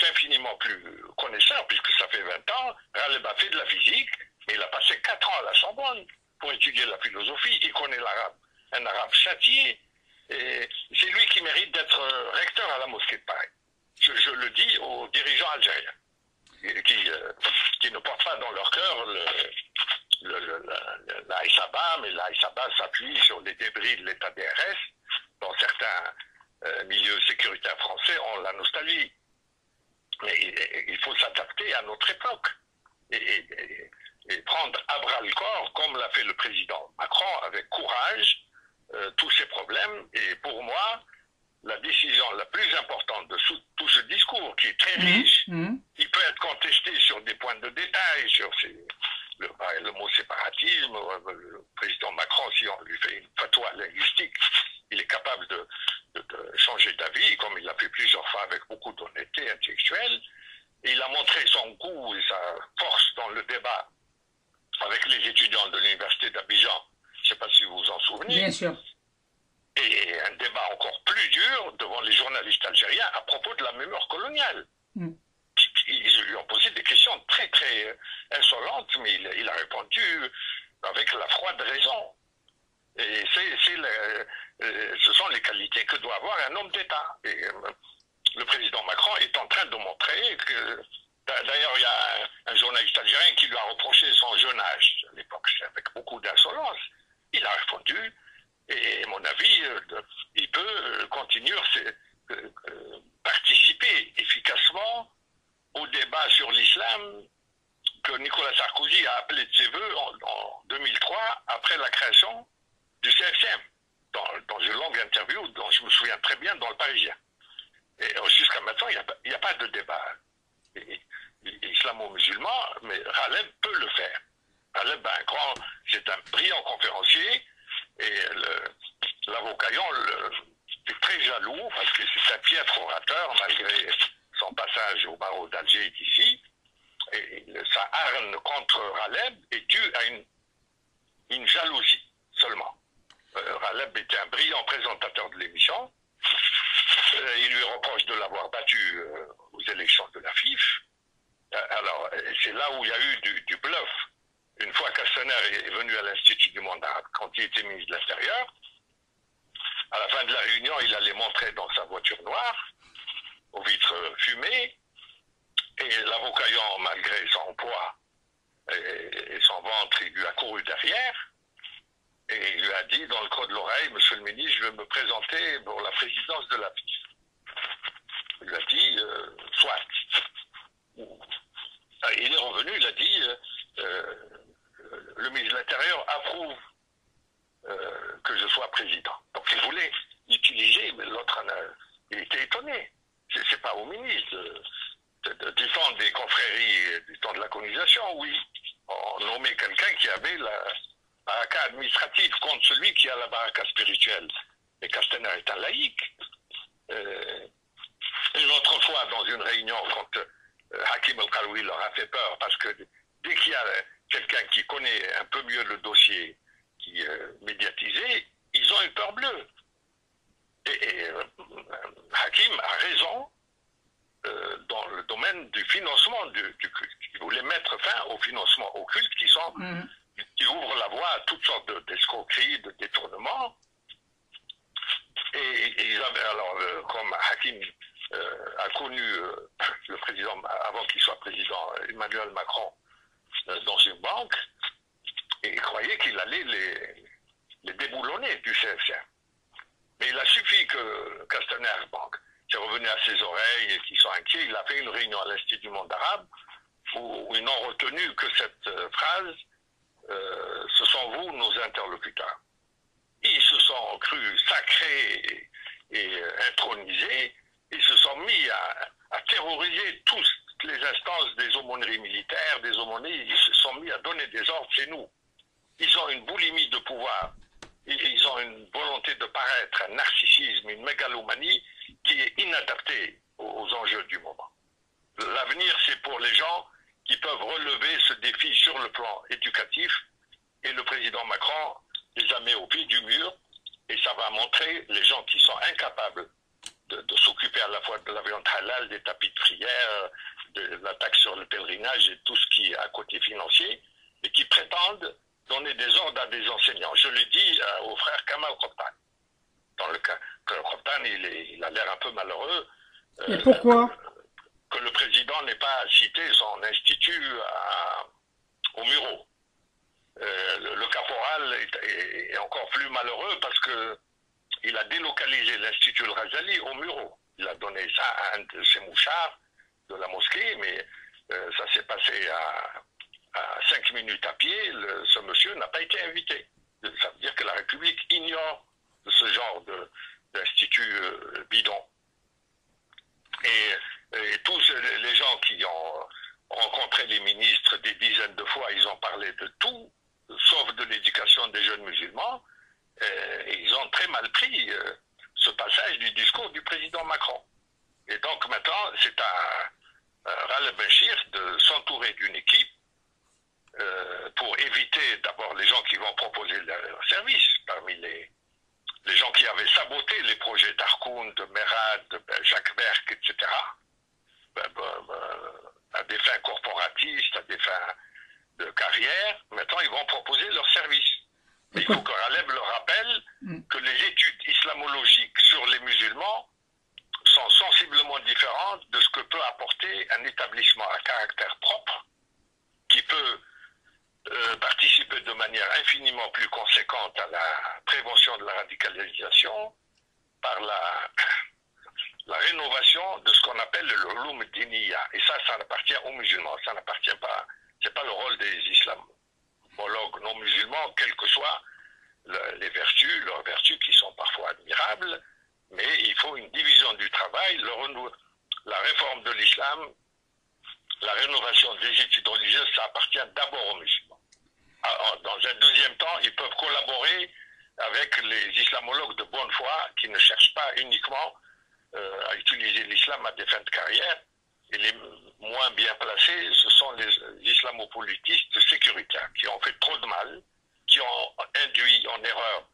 infiniment plus connaisseur, puisque ça fait 20 ans, Raleb a fait de la physique, mais il a passé 4 ans à la Sorbonne pour étudier la philosophie, il connaît l'arabe, un arabe châtié, et c'est lui qui mérite d'être recteur à la mosquée de Paris. Je le dis aux dirigeants algériens, qui ne portent pas dans leur cœur la Issaba, mais la Issaba s'appuie sur les débris de l'état DRS. Dans certains milieux sécuritaires français, on la nostalgie. Mais il faut s'adapter à notre époque et prendre à bras le corps, comme l'a fait le président Macron, avec courage, tous ces problèmes. Et pour moi, la décision la plus importante de tout ce discours, qui est très riche, il peut être contesté sur des points de détail, sur le mot séparatisme. Le président Macron, si on lui fait une fatwa linguistique, il est capable de changer d'avis, comme il l'a fait plusieurs fois avec beaucoup d'honnêteté intellectuelle. Et il a montré son goût et sa force dans le débat avec les étudiants de l'université d'Abidjan. Je ne sais pas si vous vous en souvenez. Bien sûr. Et un débat encore plus dur devant les journalistes algériens à propos de la mémoire coloniale. Ils lui ont posé des questions très, très insolentes, mais il a répondu avec la froide raison. Et ce sont les qualités que doit avoir un homme d'État. Et le président Macron est en train de montrer que... D'ailleurs, il y a un journaliste algérien qui lui a reproché son jeune âge à l'époque, avec beaucoup d'insolence. Il a répondu, et à mon avis, il peut continuer participer efficacement au débat sur l'islam que Nicolas Sarkozy a appelé de ses voeux en 2003, après la création du CFCM, dans une longue interview dont je me souviens très bien dans le Parisien. Et jusqu'à maintenant, il n'y a pas de débat islamo-musulman, mais Raleb peut le faire. Raleb, c'est un brillant conférencier, et l'avocat est très jaloux parce que c'est un piètre orateur malgré son passage au barreau d'Alger et d'ici. Et sa harne contre Raleb est due à une jalousie seulement. Raleb était un brillant présentateur de l'émission. Il lui reproche de l'avoir battu aux élections de la FIF. Alors, c'est là où il y a eu du bluff. Une fois Castaner est venu à l'Institut du monde arabe, quand il était ministre de l'Intérieur, à la fin de la réunion, il allait montrer dans sa voiture noire, aux vitres fumées, et l'avocat, malgré son poids et son ventre, il lui a couru derrière, et il lui a dit dans le creux de l'oreille, Monsieur le ministre, je vais me présenter pour la présidence de la FIF. Il lui a dit, soit. Il est revenu, il a dit, le ministre de l'Intérieur approuve que je sois président. Donc il voulait l'utiliser, mais l'autre, il était étonné. C'est pas au ministre de défendre des confréries du temps de la colonisation, oui. On nommait quelqu'un qui avait la baraka administrative contre celui qui a la baraka spirituelle. Et Castaner est un laïc. Une autre fois, dans une réunion, quand Hakim El-Karoui leur a fait peur, parce que dès qu'il y a quelqu'un qui connaît un peu mieux le dossier qui est médiatisé, ils ont une peur bleue. Et Hakim a raison dans le domaine du financement du culte. Il voulait mettre fin au financement occulte qui ouvre la voie à toutes sortes d'escroqueries, de détournements. Et ils avaient, alors, comme Hakim a connu le président, avant qu'il soit président, Emmanuel Macron, dans une banque, et il croyait qu'il allait les déboulonner du CFCM. Mais il a suffi que Castaner, c'est revenu à ses oreilles et qui sont inquiets, il a fait une réunion à l'Institut du monde arabe où ils n'ont retenu que cette phrase ce sont vous nos interlocuteurs. Ils se sont crus sacrés et intronisés, ils se sont mis à terroriser toutes les instances des aumôneries militaires, des aumôneries, ils se sont mis à donner des ordres chez nous. Ils ont une boulimie de pouvoir, ils ont une volonté de paraître, un narcissisme, une mégalomanie qui est inadaptée aux enjeux du moment. L'avenir, c'est pour les gens qui peuvent relever ce défi sur le plan éducatif, et le président Macron les a mis au pied du mur, et ça va montrer les gens qui sont incapables de s'occuper à la fois de la viande halal, des tapis de prière, de la taxe sur le pèlerinage et tout ce qui est à côté financier, et qui prétendent donner des ordres à des enseignants. Je l'ai dit au frère Kamal Khoptan. Dans le cas que Khoptan, il a l'air un peu malheureux. Et pourquoi que le président n'ait pas cité son institut au Muro. Le caporal est encore plus malheureux parce que il a délocalisé l'Institut Al-Ghazali au Muro. Il a donné ça à un de ses mouchards de la mosquée, mais ça s'est passé à 5 minutes à pied. Ce monsieur n'a pas été invité. Ça veut dire que la République ignore ce genre d'institut bidon. Et tous les gens qui ont rencontré les ministres des dizaines de fois, ils ont parlé de tout, sauf de l'éducation des jeunes musulmans. Et ils ont très mal pris ce passage du discours du président Macron. Et donc maintenant, c'est à Raled Benchir de s'entourer d'une équipe pour éviter d'abord les gens qui vont proposer leur service, parmi les gens qui avaient saboté les projets d'Arkoun, de Merad, de Jacques Berck, etc., à des fins corporatistes, à des fins de carrière. Maintenant, ils vont proposer leur service. Mais il faut que Raled le rappelle que les études islamologiques sur les musulmans sont sensiblement différentes de ce que peut apporter un établissement à caractère propre qui peut participer de manière infiniment plus conséquente à la prévention de la radicalisation par la rénovation de ce qu'on appelle le l'ulum diniya. Et ça appartient aux musulmans. Ça n'appartient pas, c'est pas le rôle des islamologues non musulmans, quelles que soient les vertus, leurs vertus qui sont parfois admirables, mais il faut une division du travail, la réforme de l'islam, la rénovation des études religieuses, ça appartient d'abord aux musulmans. Alors, dans un deuxième temps, ils peuvent collaborer avec les islamologues de bonne foi qui ne cherchent pas uniquement à utiliser l'islam à des fins de carrière. Et les moins bien placés, ce sont les islamopolitistes sécuritaires qui ont fait trop de mal, qui ont induit en erreur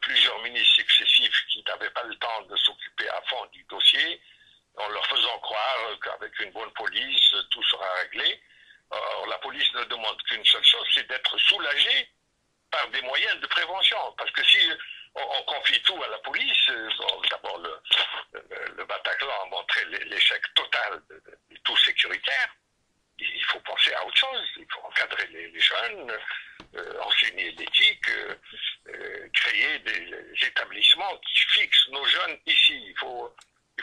plusieurs ministres successifs qui n'avaient pas le temps de s'occuper à fond du dossier, en leur faisant croire qu'avec une bonne police, tout sera réglé. Or, la police ne demande qu'une seule chose, c'est d'être soulagée par des moyens de prévention. Parce que si on confie tout à la police, d'abord le Bataclan a montré l'échec total du tout sécuritaire. Il faut penser à autre chose, il faut encadrer les jeunes, enseigner l'éthique, créer des établissements qui fixent nos jeunes ici. Il faut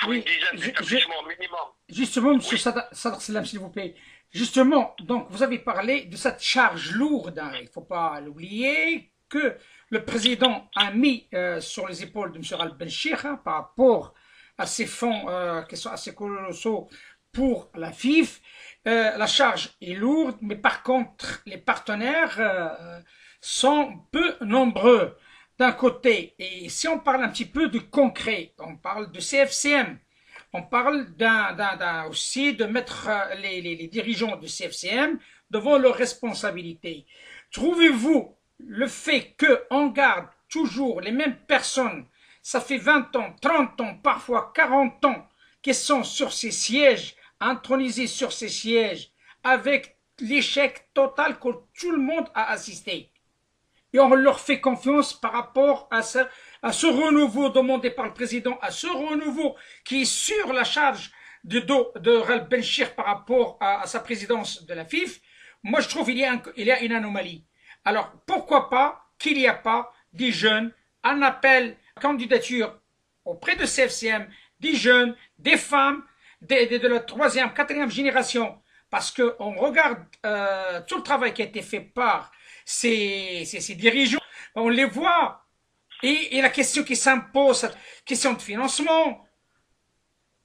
oui, une dizaine d'établissements au minimum. Justement, M. Sadr Salam, s'il vous plaît. Justement, donc vous avez parlé de cette charge lourde. Hein. Il ne faut pas l'oublier que le président a mis sur les épaules de M. Raled Benchir hein, par rapport à ces fonds qui sont assez colossaux pour la FIF. La charge est lourde, mais par contre, les partenaires sont peu nombreux d'un côté. Et si on parle un petit peu de concret, on parle de CFCM, on parle aussi de mettre les dirigeants du CFCM devant leurs responsabilités. Trouvez-vous le fait qu'on garde toujours les mêmes personnes, ça fait 20 ans, 30 ans, parfois 40 ans, qui sont sur ces sièges, intronisés sur ces sièges, avec l'échec total que tout le monde a assisté. Et on leur fait confiance par rapport à ce renouveau demandé par le président, à ce renouveau qui est sur la charge de dos de Raled Benchir par rapport à sa présidence de la FIF. Moi, je trouve qu'il y a une anomalie. Alors, pourquoi pas qu'il n'y a pas des jeunes, un appel à candidature auprès de CFCM, des jeunes, des femmes, de la troisième, quatrième génération. Parce qu'on regarde tout le travail qui a été fait par ces dirigeants, on les voit. Et la question qui s'impose, cette question de financement,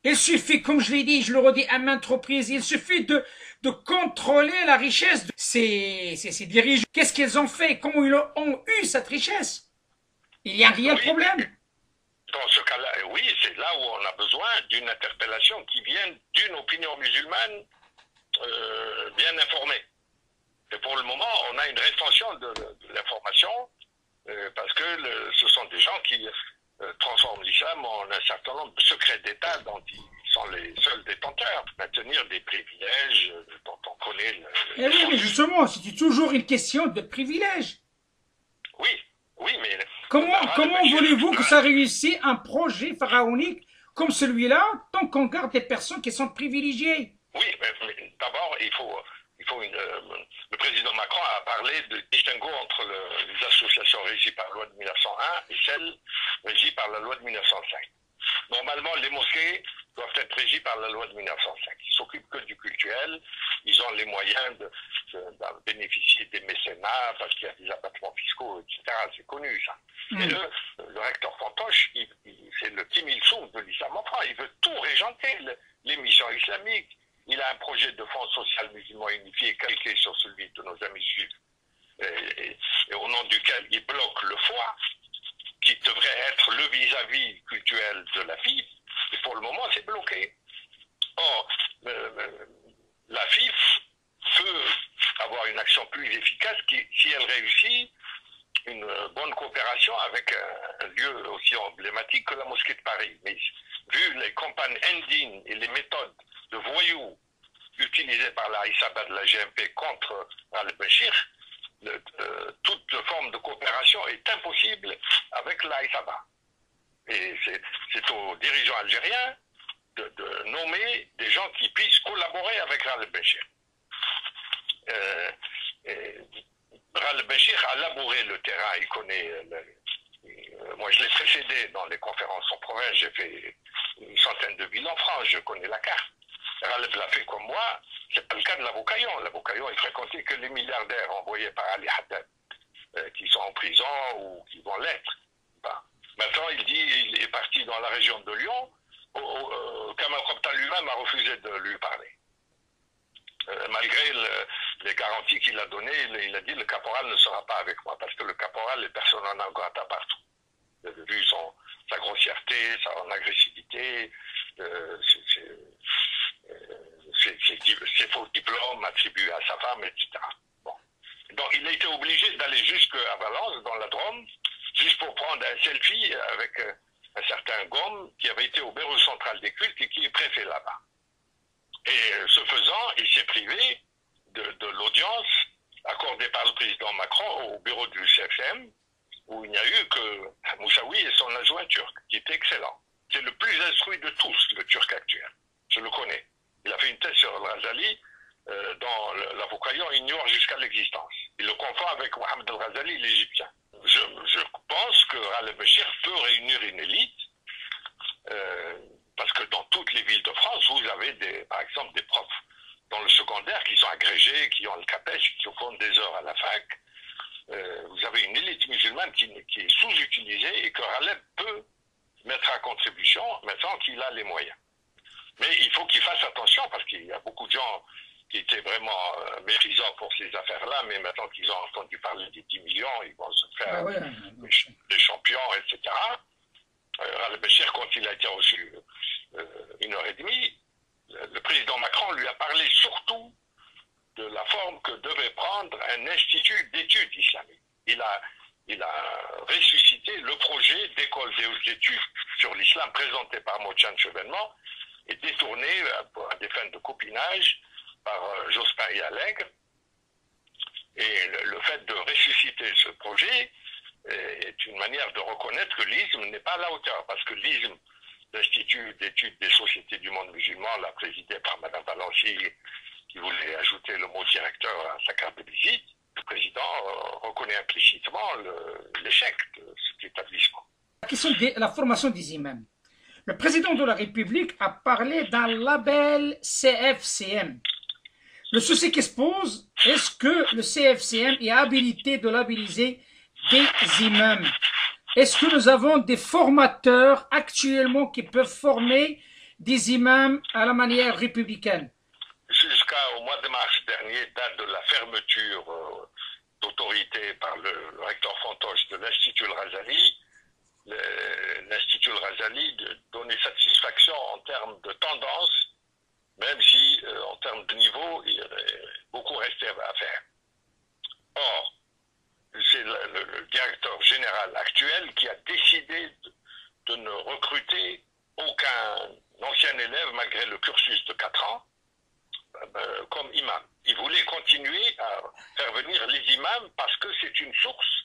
il suffit, comme je l'ai dit, je le redis à maintes reprises, il suffit de contrôler la richesse de ces dirigeants. Qu'est-ce qu'ils ont fait? Comment ils ont eu cette richesse? Il y a un réel problème. Dans ce cas-là, oui, c'est là où on a besoin d'une interpellation qui vienne d'une opinion musulmane bien informée. Et pour le moment, on a une rétention de l'information parce que ce sont des gens qui transforment l'islam en un certain nombre de secrets d'État dont ils sont les seuls détenteurs, maintenir des privilèges dont on connaît oui, mais justement, c'est toujours une question de privilèges. Oui, oui, mais... Comment voulez-vous que ça réussisse un projet pharaonique comme celui-là, tant qu'on garde des personnes qui sont privilégiées? Oui, mais d'abord, le président Macron a parlé de distinguo entre les associations régies par la loi de 1901 et celles régies par la loi de 1905. Normalement, les mosquées doivent être régies par la loi de 1905. Ils s'occupent que du cultuel, ils ont les moyens de bénéficier des mécénats parce qu'il y a des abattements fiscaux, etc. C'est connu, ça. Et le recteur Fantoche, c'est le Kim Il-sung de l'islam en France. Il veut tout régenter, les missions islamiques. Il a un projet de fonds social musulman unifié calqué sur celui de nos amis juifs et au nom duquel il bloque le foie, qui devrait être le vis-à-vis culturel de la FIF, et pour le moment c'est bloqué. Or, la FIF peut avoir une action plus efficace si elle réussit une bonne coopération avec un lieu aussi emblématique que la mosquée de Paris. Mais vu les campagnes indignes et les méthodes de voyous utilisées par la Issaba de la GMP contre al-Bashir, toute forme de coopération est impossible avec la Issaba. Et c'est aux dirigeants algériens de nommer des gens qui puissent collaborer avec al-Bashir. al-Bashir a labouré le terrain, il connaît... moi, je l'ai précédé dans les conférences en province, j'ai fait une centaine de villes en France, je connais la carte. Raleb l'a fait comme moi, c'est pas le cas de l'Avocaillon. L'Avocaillon, il fréquentait que les milliardaires envoyés par Ali Haddad, qui sont en prison ou qui vont l'être. Bah. Maintenant, il dit il est parti dans la région de Lyon, Kamal Kropta lui-même a refusé de lui parler. Malgré les garanties qu'il a données, il a dit le caporal ne sera pas avec moi, parce que le caporal est persona non grata partout. Vu sa grossièreté, son agressivité, ses faux diplômes attribués à sa femme, etc. Bon. Donc il a été obligé d'aller jusqu'à Valence, dans la Drôme, juste pour prendre un selfie avec un certain Gaume qui avait été au bureau central des cultes et qui est préfet là-bas. Et ce faisant, il s'est privé de l'audience accordée par le président Macron au bureau du CFM, où il n'y a eu que Moussaoui et son adjoint turc, qui était excellent. C'est le plus instruit de tous, le Turc actuel. Je le connais. Il a fait une thèse sur Al-Ghazali, dont l'Avocaillon ignore jusqu'à l'existence. Il le confond avec Mohamed Al-Ghazali, l'Égyptien. Je pense que al-Bashir peut réunir une élite, parce que dans toutes les villes de France, vous avez par exemple des profs dans le secondaire qui sont agrégés, qui ont le CAPES, qui font des heures à la fac. Vous avez une élite musulmane qui est sous-utilisée et que Raleb peut mettre à contribution maintenant qu'il a les moyens. Mais il faut qu'il fasse attention parce qu'il y a beaucoup de gens qui étaient vraiment méprisants pour ces affaires-là, mais maintenant qu'ils ont entendu parler des 10 millions, ils vont se faire des champions, etc. Al-Bashir, quand il a été reçu 1h30, le président Macron lui a parlé surtout de la forme que devait prendre un institut d'études islamiques. Il a ressuscité le projet d'école d'études sur l'islam présenté par Mojan Chevènement et détourné à des fins de copinage par Jospin et Allègre. Et le fait de ressusciter ce projet est une manière de reconnaître que l'isme n'est pas à la hauteur, parce que l'isme, l'Institut d'études des sociétés du monde musulman, l'a présidé par Mme Valency, qui voulait ajouter le mot directeur à sa carte de visite. Le président reconnaît implicitement l'échec de cet établissement. La question de la formation des imams. Le président de la République a parlé d'un label CFCM. Le souci qui se pose, est-ce que le CFCM est habilité de labelliser des imams? Est-ce que nous avons des formateurs actuellement qui peuvent former des imams à la manière républicaine? Jusqu'au mois de mars dernier, date de la fermeture d'autorité par le recteur Fantoche de l'Institut Al-Razali, l'Institut Al-Razali donnait satisfaction en termes de tendance, même si en termes de niveau, beaucoup restait à faire. Or, c'est le directeur général actuel qui a décidé de ne recruter aucun ancien élève, malgré le cursus de 4 ans, comme imam. Il voulait continuer à faire venir les imams parce que c'est une source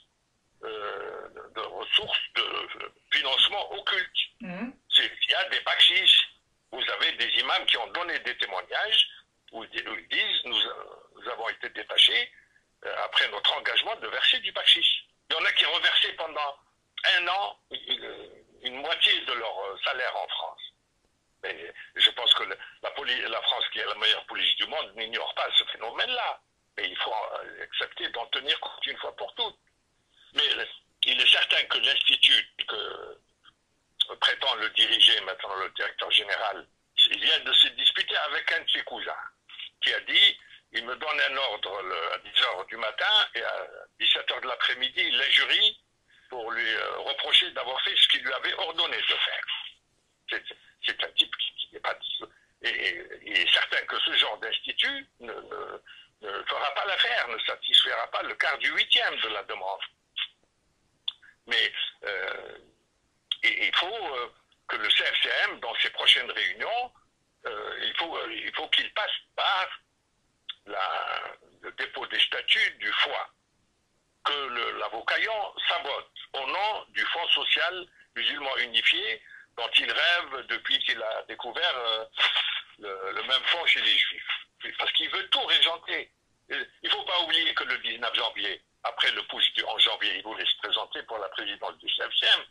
de ressources de financement occulte. Il y a des bakchiches. Vous avez des imams qui ont donné des témoignages où ils disent nous avons été détachés après notre engagement de verser du bakchiche. Il y en a qui reversaient pendant 1 an une moitié de leur salaire en France. Mais je pense que la France, qui est la meilleure police du monde, n'ignore pas ce phénomène-là. Mais il faut accepter d'en tenir compte une fois pour toutes. Mais il est certain que l'Institut que prétend le diriger maintenant le directeur général, il vient de se disputer avec un de ses cousins, qui a dit, il me donne un ordre à 10h du matin et à 17h de l'après-midi, il l'injurie pour lui reprocher d'avoir fait ce qu'il lui avait ordonné de faire. C'est un type qui n'est pas... Et il est certain que ce genre d'institut ne fera pas l'affaire, ne satisfera pas le quart du 8e de la demande. Mais il faut que le CFCM, dans ses prochaines réunions, il faut qu'il passe par le dépôt des statuts du FOI, que l'avocaillon sabote au nom du Fonds social musulman unifié dont il rêve depuis qu'il a découvert le même fonds chez les Juifs. Parce qu'il veut tout régenter. Il ne faut pas oublier que le 19 janvier, après le putsch du 11 janvier, il voulait se présenter pour la présidence du CFCM.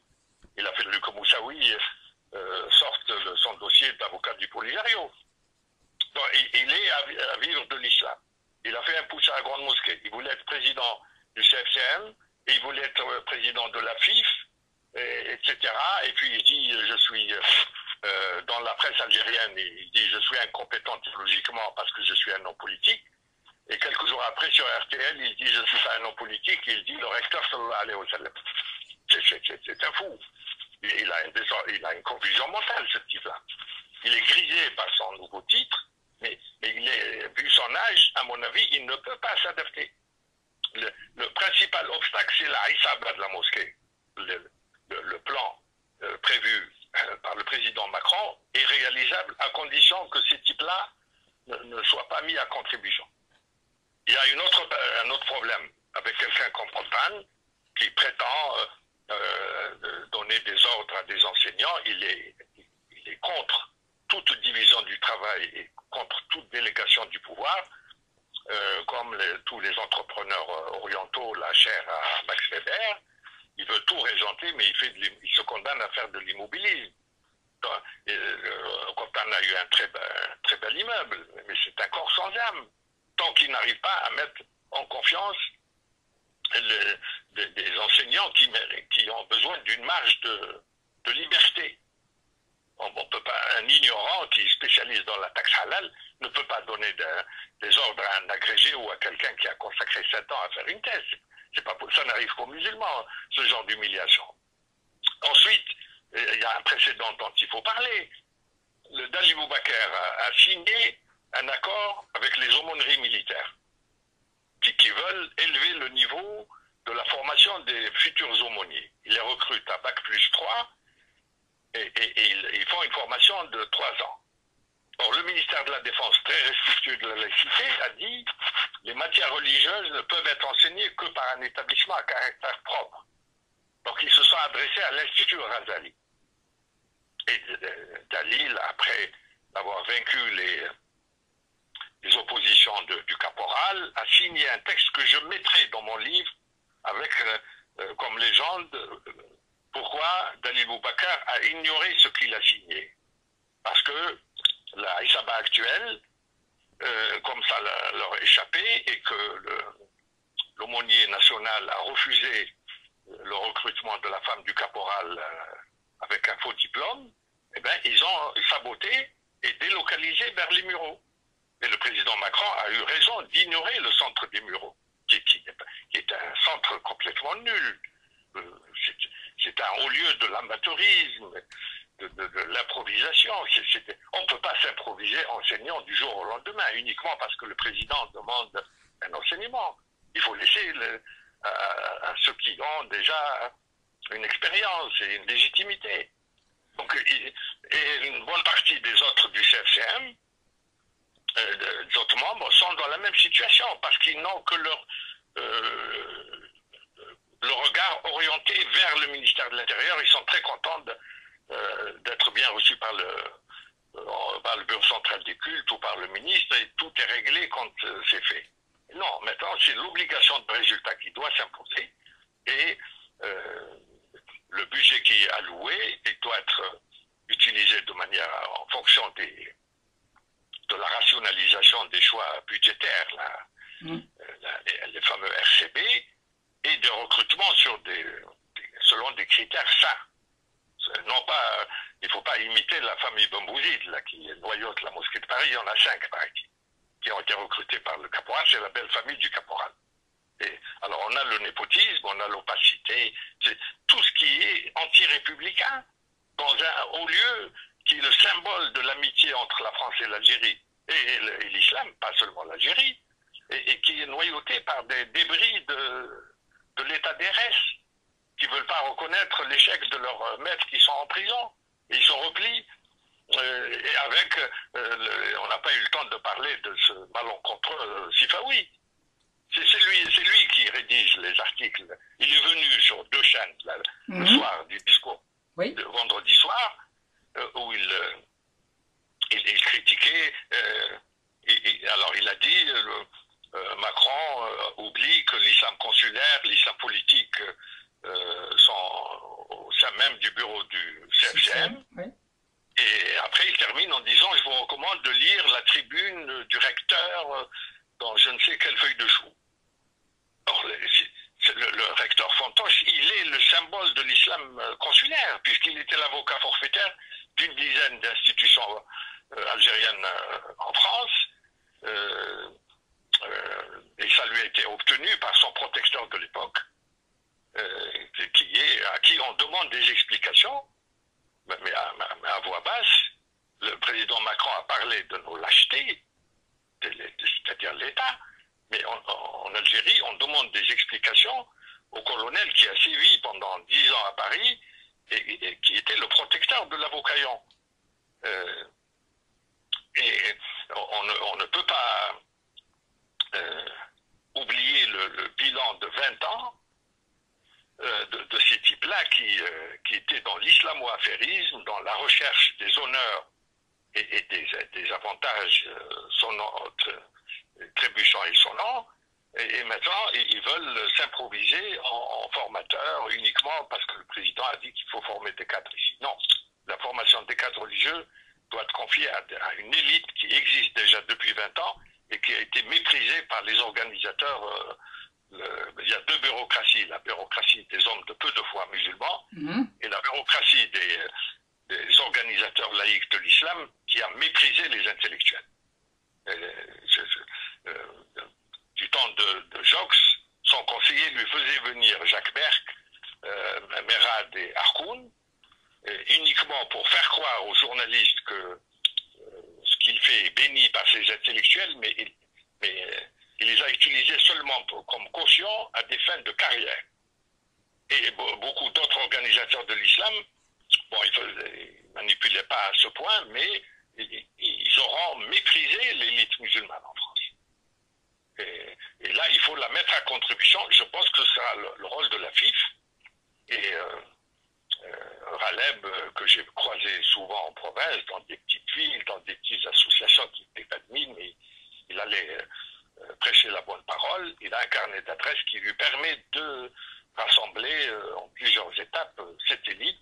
Il a fait que Moussaoui sorte son dossier d'avocat du Polisario. Donc, il est à vivre de l'islam. Il a fait un putsch à la Grande Mosquée. Il voulait être président du CFCM, et il voulait être président de la FIF, etc. Et puis il dit, je suis, dans la presse algérienne, il dit, je suis incompétent théologiquement parce que je suis un homme politique. Et quelques jours après, sur RTL, il dit, je ne suis pas un homme politique, et il dit, le recteur sallallahu alayhi wa sallam. C'est un fou. Il a une confusion mentale, ce type-là. Il est grisé par son nouveau titre, mais vu son âge, à mon avis, il ne peut pas s'adapter. Le principal obstacle, c'est la Issaba de la mosquée. Le plan prévu par le président Macron est réalisable à condition que ces types-là ne soient pas mis à contribution. Il y a un autre problème avec quelqu'un comme Fontaine qui prétend donner des ordres à des enseignants. Il est contre toute division du travail et contre toute délégation du pouvoir, comme tous les entrepreneurs orientaux, la chaire à Max Weber. Il veut tout régenter, mais il se condamne à faire de l'immobilisme. Fontaine a eu un très bel immeuble, mais c'est un corps sans âme. Tant qu'il n'arrive pas à mettre en confiance des enseignants qui ont besoin d'une marge de liberté. On peut pas, un ignorant qui spécialise dans la taxe halal ne peut pas donner des ordres à un agrégé ou à quelqu'un qui a consacré 7 ans à faire une thèse. Ça n'arrive qu'aux musulmans, ce genre d'humiliation. Ensuite, il y a un précédent dont il faut parler. Le Dali Boubaker a signé un accord avec les aumôneries militaires qui veulent élever le niveau de la formation des futurs aumôniers. Ils les recrutent à Bac+3 et ils font une formation de 3 ans. Or, le ministère de la Défense, très respectueux de la laïcité, a dit que les matières religieuses ne peuvent être enseignées que par un établissement à caractère propre. Donc, ils se sont adressés à l'Institut Razali. Et Dalil, après avoir vaincu les oppositions du caporal, a signé un texte que je mettrai dans mon livre avec comme légende pourquoi Dalil Boubacar a ignoré ce qu'il a signé. Parce que la Isaba actuelle, comme ça leur a échappé, et que l'aumônier national a refusé le recrutement de la femme du caporal avec un faux diplôme, eh bien, ils ont saboté et délocalisé vers les Mureaux. Et le président Macron a eu raison d'ignorer le centre des Mureaux, qui est un centre complètement nul. C'est un haut lieu de l'amateurisme, de l'improvisation. On ne peut pas s'improviser enseignant du jour au lendemain, uniquement parce que le président demande un enseignement. Il faut laisser à ceux qui ont déjà une expérience et une légitimité. Donc, et une bonne partie des autres du CFCM, des autres membres, sont dans la même situation, parce qu'ils n'ont que le regard orienté vers le ministère de l'Intérieur. Ils sont très contents d'être bien reçus par le bureau central des cultes ou par le ministre, et tout est réglé quand c'est fait. Non, maintenant c'est l'obligation de résultat qui doit s'imposer, et le budget qui est alloué doit être utilisé de manière en fonction de la rationalisation des choix budgétaires, les fameux RCB, et de recrutement selon des critères sains. Non pas, il ne faut pas imiter la famille Bambouzid, là, qui est noyau de la mosquée de Paris. Il y en a 5, paraît-il, qui ont été recrutés par le caporal. C'est la belle famille du caporal. Et alors on a le népotisme, on a l'opacité, c'est tout ce qui est anti-républicain dans un haut lieu qui est le symbole de l'amitié entre la France et l'Algérie, et l'islam, pas seulement l'Algérie, et qui est noyauté par des débris de l'état d'RS, qui ne veulent pas reconnaître l'échec de leurs maîtres qui sont en prison. Et ils sont replis. Et avec, on n'a pas eu le temps de parler de ce malencontreux Sifaoui. C'est lui qui rédige les articles. Il est venu sur 2 chaînes le soir du discours, de vendredi soir, où il critiquait. Alors il a dit Macron oublie que l'islam consulaire, l'islam politique sont au sein même du bureau du CFCM. Et après il termine en disant je vous recommande de lire la tribune du recteur dans je ne sais quelle feuille de chou. Alors, le recteur Fontoche, il est le symbole de l'islam consulaire, puisqu'il était l'avocat forfaitaire d'une dizaine d'institutions algériennes en France, et ça lui a été obtenu par son protecteur de l'époque, à qui on demande des explications, mais à voix basse. Le président Macron a parlé de nos lâchetés, c'est-à-dire l'État. Mais en Algérie, on demande des explications au colonel qui a sévi pendant 10 ans à Paris et qui était le protecteur de l'avocaillon. Et on ne peut pas oublier le bilan de 20 ans de ces types-là qui étaient dans l'islamo-affairisme, dans la recherche des honneurs et des avantages trébuchant et sonnant, et maintenant ils veulent s'improviser en formateurs uniquement parce que le président a dit qu'il faut former des cadres ici. Non, la formation des cadres religieux doit être confiée à une élite qui existe déjà depuis 20 ans et qui a été méprisée par les organisateurs. Il y a 2 bureaucraties, la bureaucratie des hommes de peu de foi musulmans et la bureaucratie des organisateurs laïcs de l'islam qui a méprisé les intellectuels. Du temps de Jox, son conseiller lui faisait venir Jacques Berck, Merad et Harkoun, uniquement pour faire croire aux journalistes que ce qu'il fait est béni par ces intellectuels, mais il les a utilisés seulement comme caution à des fins de carrière. Et beaucoup d'autres organisateurs de l'islam, bon, ils ne manipulaient pas à ce point, mais ils auront méprisé l'élite musulmane en France. Et là, il faut la mettre à contribution. Je pense que ce sera le rôle de la FIF. Et Raleb, que j'ai croisé souvent en province, dans des petites villes, dans des petites associations qui étaient pas de mine, mais il allait prêcher la bonne parole. Il a un carnet d'adresses qui lui permet de rassembler en plusieurs étapes cette élite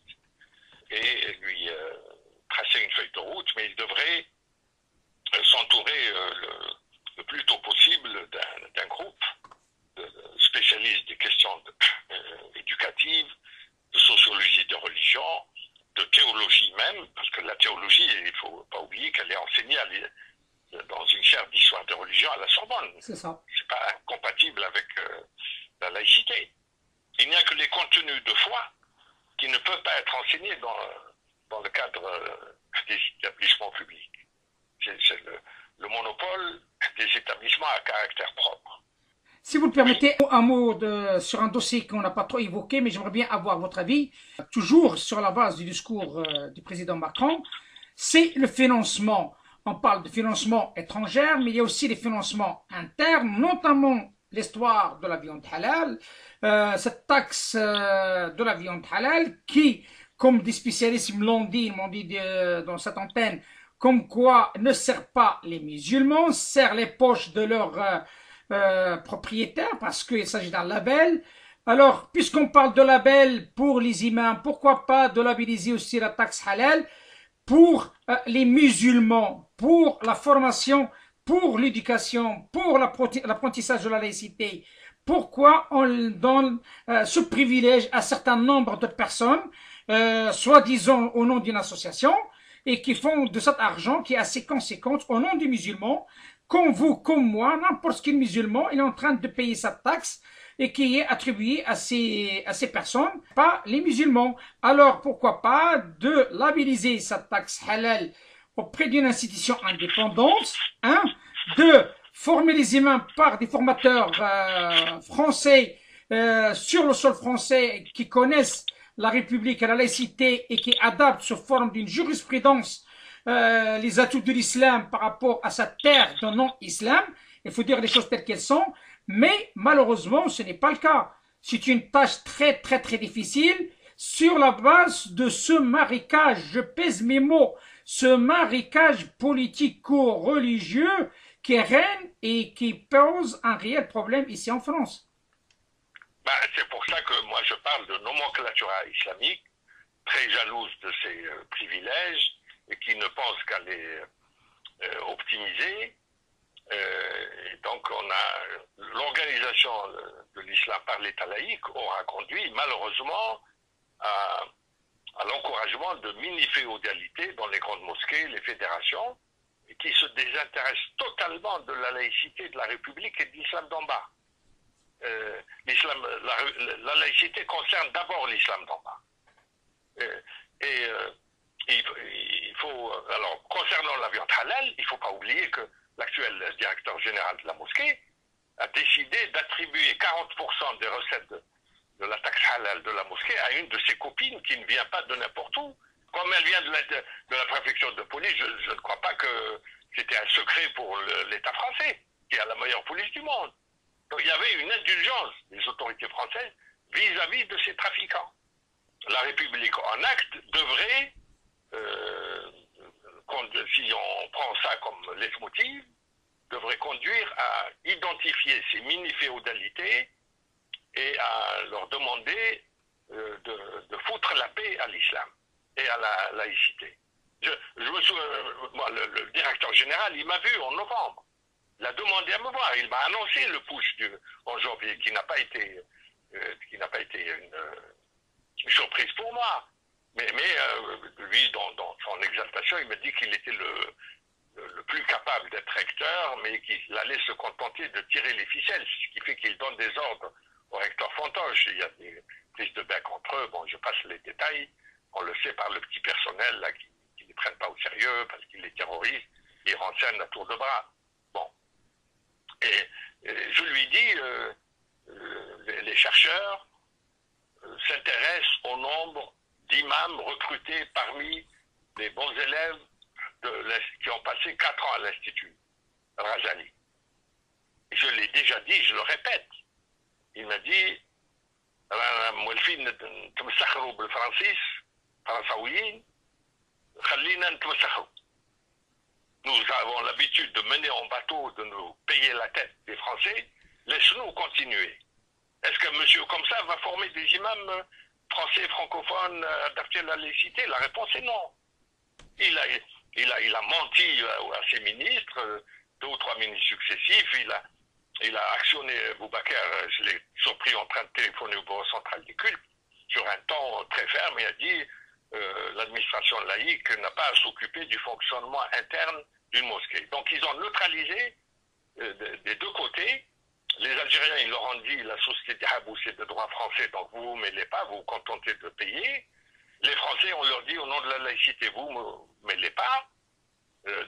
religion, de théologie même, parce que la théologie, il ne faut pas oublier qu'elle est enseignée dans une chaire d'histoire de religion à la Sorbonne. C'est ça. C'est pas incompatible avec la laïcité. Il n'y a que les contenus de foi qui ne peuvent pas être enseignés dans le cadre des établissements publics. C'est le monopole des établissements à caractère propre. Si vous le permettez, un mot sur un dossier qu'on n'a pas trop évoqué, mais j'aimerais bien avoir votre avis, toujours sur la base du discours du président Macron, c'est le financement. On parle de financement étranger, mais il y a aussi des financements internes, notamment l'histoire de la viande halal, cette taxe de la viande halal qui, comme des spécialistes m'ont dit dans cette antenne, comme quoi ne sert pas les musulmans, sert les poches de leurs propriétaires parce qu'il s'agit d'un label. Alors, puisqu'on parle de label pour les imams, pourquoi pas de labelliser aussi la taxe halal pour les musulmans, pour la formation, pour l'éducation, pour l'apprentissage de la laïcité. Pourquoi on donne ce privilège à un certain nombre de personnes, soi-disant au nom d'une association, et qui font de cet argent qui est assez conséquent au nom des musulmans, comme vous, comme moi, n'importe quel musulman, il est en train de payer sa taxe et qui est attribuée à ces personnes, pas les musulmans. Alors, pourquoi pas de labelliser cette taxe halal auprès d'une institution indépendante, hein, de former les imams par des formateurs français sur le sol français qui connaissent la République et la laïcité et qui adaptent sous forme d'une jurisprudence les atouts de l'islam par rapport à sa terre de non-islam. Il faut dire les choses telles qu'elles sont, mais malheureusement, ce n'est pas le cas. C'est une tâche très difficile sur la base de ce marécage, je pèse mes mots, ce marécage politico-religieux qui règne et qui pose un réel problème ici en France. C'est pour ça que moi je parle de nomenclatura islamique, très jalouse de ses privilèges et qui ne pense qu'à les optimiser. Et donc l'organisation de l'islam par l'État laïque aura conduit malheureusement à l'encouragement de mini-féodalité dans les grandes mosquées, les fédérations, et qui se désintéressent totalement de la laïcité de la République et de l'islam d'en bas. La laïcité concerne d'abord l'islam d'en bas. Il faut, alors, concernant la viande halal, il ne faut pas oublier que l'actuel directeur général de la mosquée a décidé d'attribuer 40% des recettes de la taxe halal de la mosquée à une de ses copines qui ne vient pas de n'importe où. Comme elle vient de la préfecture de police, je ne crois pas que c'était un secret pour l'État français, qui a la meilleure police du monde. Donc il y avait une indulgence des autorités françaises vis-à-vis de ces trafiquants. La République en acte devrait, si on prend ça comme leitmotiv, devrait conduire à identifier ces mini-féodalités et à leur demander de foutre la paix à l'islam et à la laïcité. Je me souviens, moi, le directeur général, il m'a vu en novembre. Il a demandé à me voir. Il m'a annoncé le push en janvier, qui n'a pas été une surprise pour moi. Mais lui, dans son exaltation, il m'a dit qu'il était le plus capable d'être recteur, mais qu'il allait se contenter de tirer les ficelles, ce qui fait qu'il donne des ordres au recteur Fontoche. Il y a des prises de bec entre eux. Bon, je passe les détails. On le sait par le petit personnel là, qui ne les prennent pas au sérieux parce qu'ils les terrorisent et renseignent à tour de bras. Bon. Et je lui dis, les chercheurs s'intéressent au nombre d'imams recrutés parmi les bons élèves qui ont passé 4 ans à l'Institut Razali. Je l'ai déjà dit, je le répète. Il m'a dit, nous avons l'habitude de mener en bateau, de nous payer la tête des Français, laisse-nous continuer. Est-ce qu'un monsieur comme ça va former des imams français francophones adaptés à la laïcité? La réponse est non. Il a menti à ses ministres, 2 ou 3 ministres successifs. Il a actionné Boubacar, je l'ai surpris en train de téléphoner au bureau central des cultes, sur un ton très ferme, et a dit l'administration laïque n'a pas à s'occuper du fonctionnement interne d'une mosquée. Donc ils ont neutralisé des deux côtés. Les Algériens, ils leur ont dit la société d'Habou, c'est de droit français, donc vous ne vous mêlez pas, vous vous contentez de payer. Les Français, on leur dit au nom de la laïcité, vous ne vous mêlez pas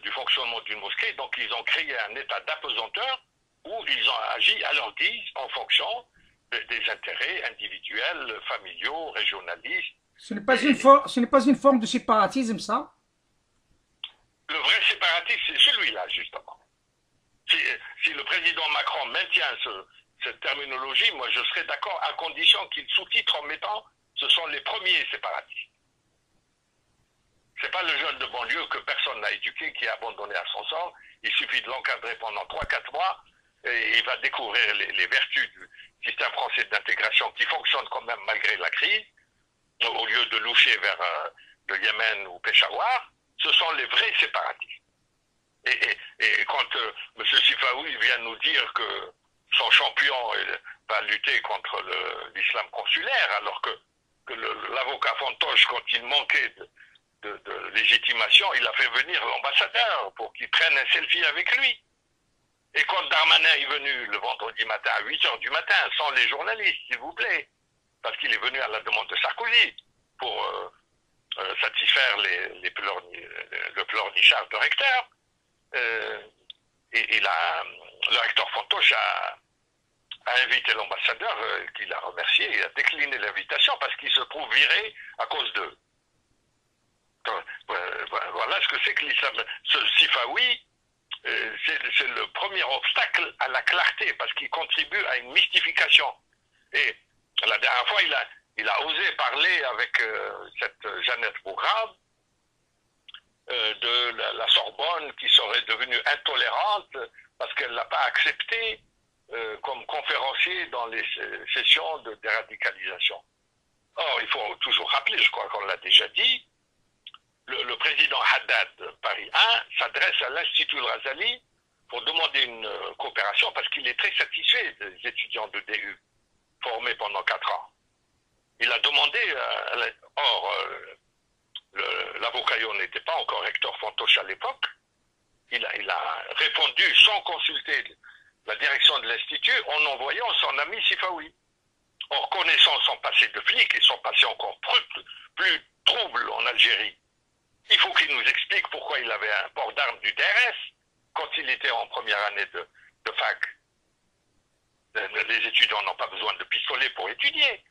du fonctionnement d'une mosquée. Donc ils ont créé un état d'apesanteur où ils ont agi à leur guise en fonction des intérêts individuels, familiaux, régionalistes. Ce n'est pas une forme de séparatisme, ça? Le vrai séparatisme, c'est celui-là, justement. Si le président Macron maintient cette terminologie, moi je serais d'accord à condition qu'il sous-titre en mettant « ce sont les premiers séparatistes ». C'est pas le jeune de banlieue que personne n'a éduqué qui est abandonné à son sort. Il suffit de l'encadrer pendant 3-4 mois et il va découvrir les vertus du système français d'intégration qui fonctionne quand même malgré la crise. Au lieu de loucher vers le Yémen ou Peshawar, ce sont les vrais séparatistes. Et quand M. Sifaoui vient nous dire que son champion va lutter contre l'islam consulaire, alors que l'avocat Fantoche, quand il manquait de légitimation, il a fait venir l'ambassadeur pour qu'il prenne un selfie avec lui. Et quand Darmanin est venu le vendredi matin à 8 h du matin, sans les journalistes, s'il vous plaît, parce qu'il est venu à la demande de Sarkozy pour satisfaire le pleurnichard de recteur, le recteur Fantoche a invité l'ambassadeur, qu'il a remercié et a décliné l'invitation parce qu'il se trouve viré à cause d'eux. Voilà ce que c'est que l'islam. Ce Sifaoui, c'est le premier obstacle à la clarté parce qu'il contribue à une mystification. Et la dernière fois, il a osé parler avec cette Jeannette Bougrave de la Sorbonne qui serait devenue intolérante parce qu'elle n'a pas accepté comme conférencier dans les sessions de déradicalisation. Or, il faut toujours rappeler, je crois qu'on l'a déjà dit, le président Haddad, Paris 1, s'adresse à l'Institut Razali pour demander une coopération parce qu'il est très satisfait des étudiants de DU formés pendant 4 ans. Il a demandé, l'avocat n'était pas encore recteur Fantoche à l'époque, il a répondu sans consulter la direction de l'Institut en envoyant son ami Sifaoui. Or, connaissant son passé de flic et son passé encore plus trouble en Algérie, il faut qu'il nous explique pourquoi il avait un port d'armes du DRS quand il était en première année de fac. Les étudiants n'ont pas besoin de pistolet pour étudier.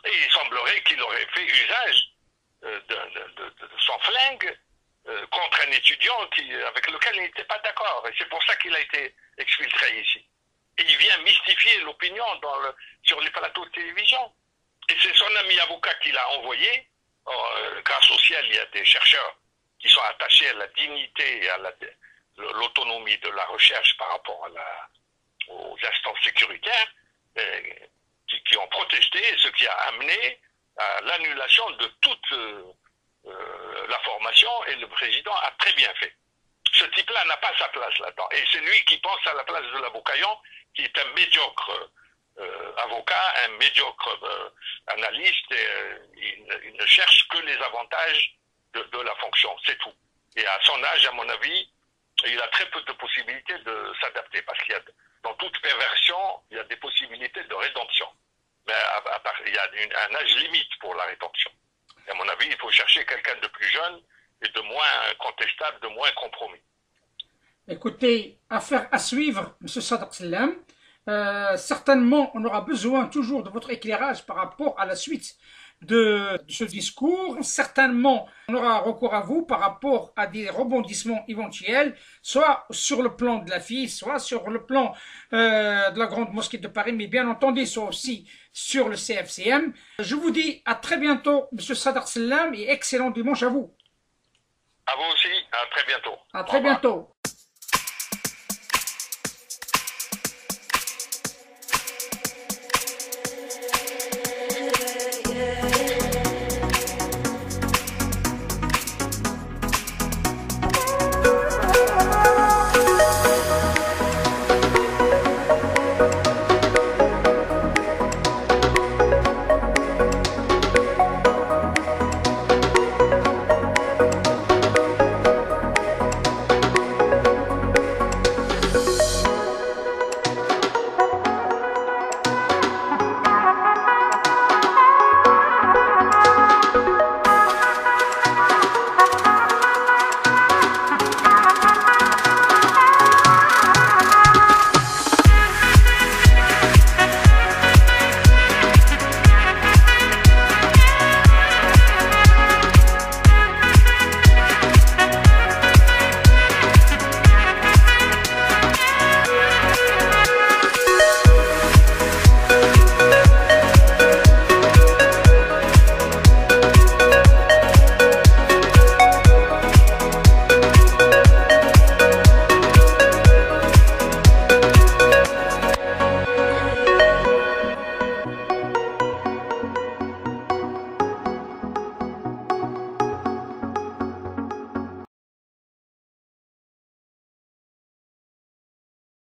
Et il semblerait qu'il aurait fait usage de son flingue contre un étudiant avec lequel il n'était pas d'accord. Et c'est pour ça qu'il a été exfiltré ici. Et il vient mystifier l'opinion sur les plateaux de télévision. Et c'est son ami avocat qui l'a envoyé. Grâce au ciel, il y a des chercheurs qui sont attachés à la dignité et à l'autonomie de la recherche par rapport aux instances sécuritaires qui ont protesté, ce qui a amené à l'annulation de toute la formation, et le président a très bien fait. Ce type-là n'a pas sa place là-dedans. Et c'est lui qui pense à la place de l'avocat, qui est un médiocre avocat, un médiocre analyste, et il ne cherche que les avantages de la fonction, c'est tout. Et à son âge, à mon avis, il a très peu de possibilités de s'adapter, parce qu'il y a, dans toute perversion, il y a des possibilités de rédemption. Mais il y a un âge limite pour la rédemption. Et à mon avis, il faut chercher quelqu'un de plus jeune et de moins contestable, de moins compromis. Écoutez, affaire à suivre, M. Sadr Sallam. Certainement, on aura besoin toujours de votre éclairage par rapport à la suite de ce discours. Certainement, on aura recours à vous par rapport à des rebondissements éventuels, soit sur le plan de la fille, soit sur le plan de la Grande Mosquée de Paris, mais bien entendu, soit aussi sur le CFCM. Je vous dis à très bientôt, M. Sadr Sallam, et excellent dimanche à vous. À vous aussi, à très bientôt. À très bientôt.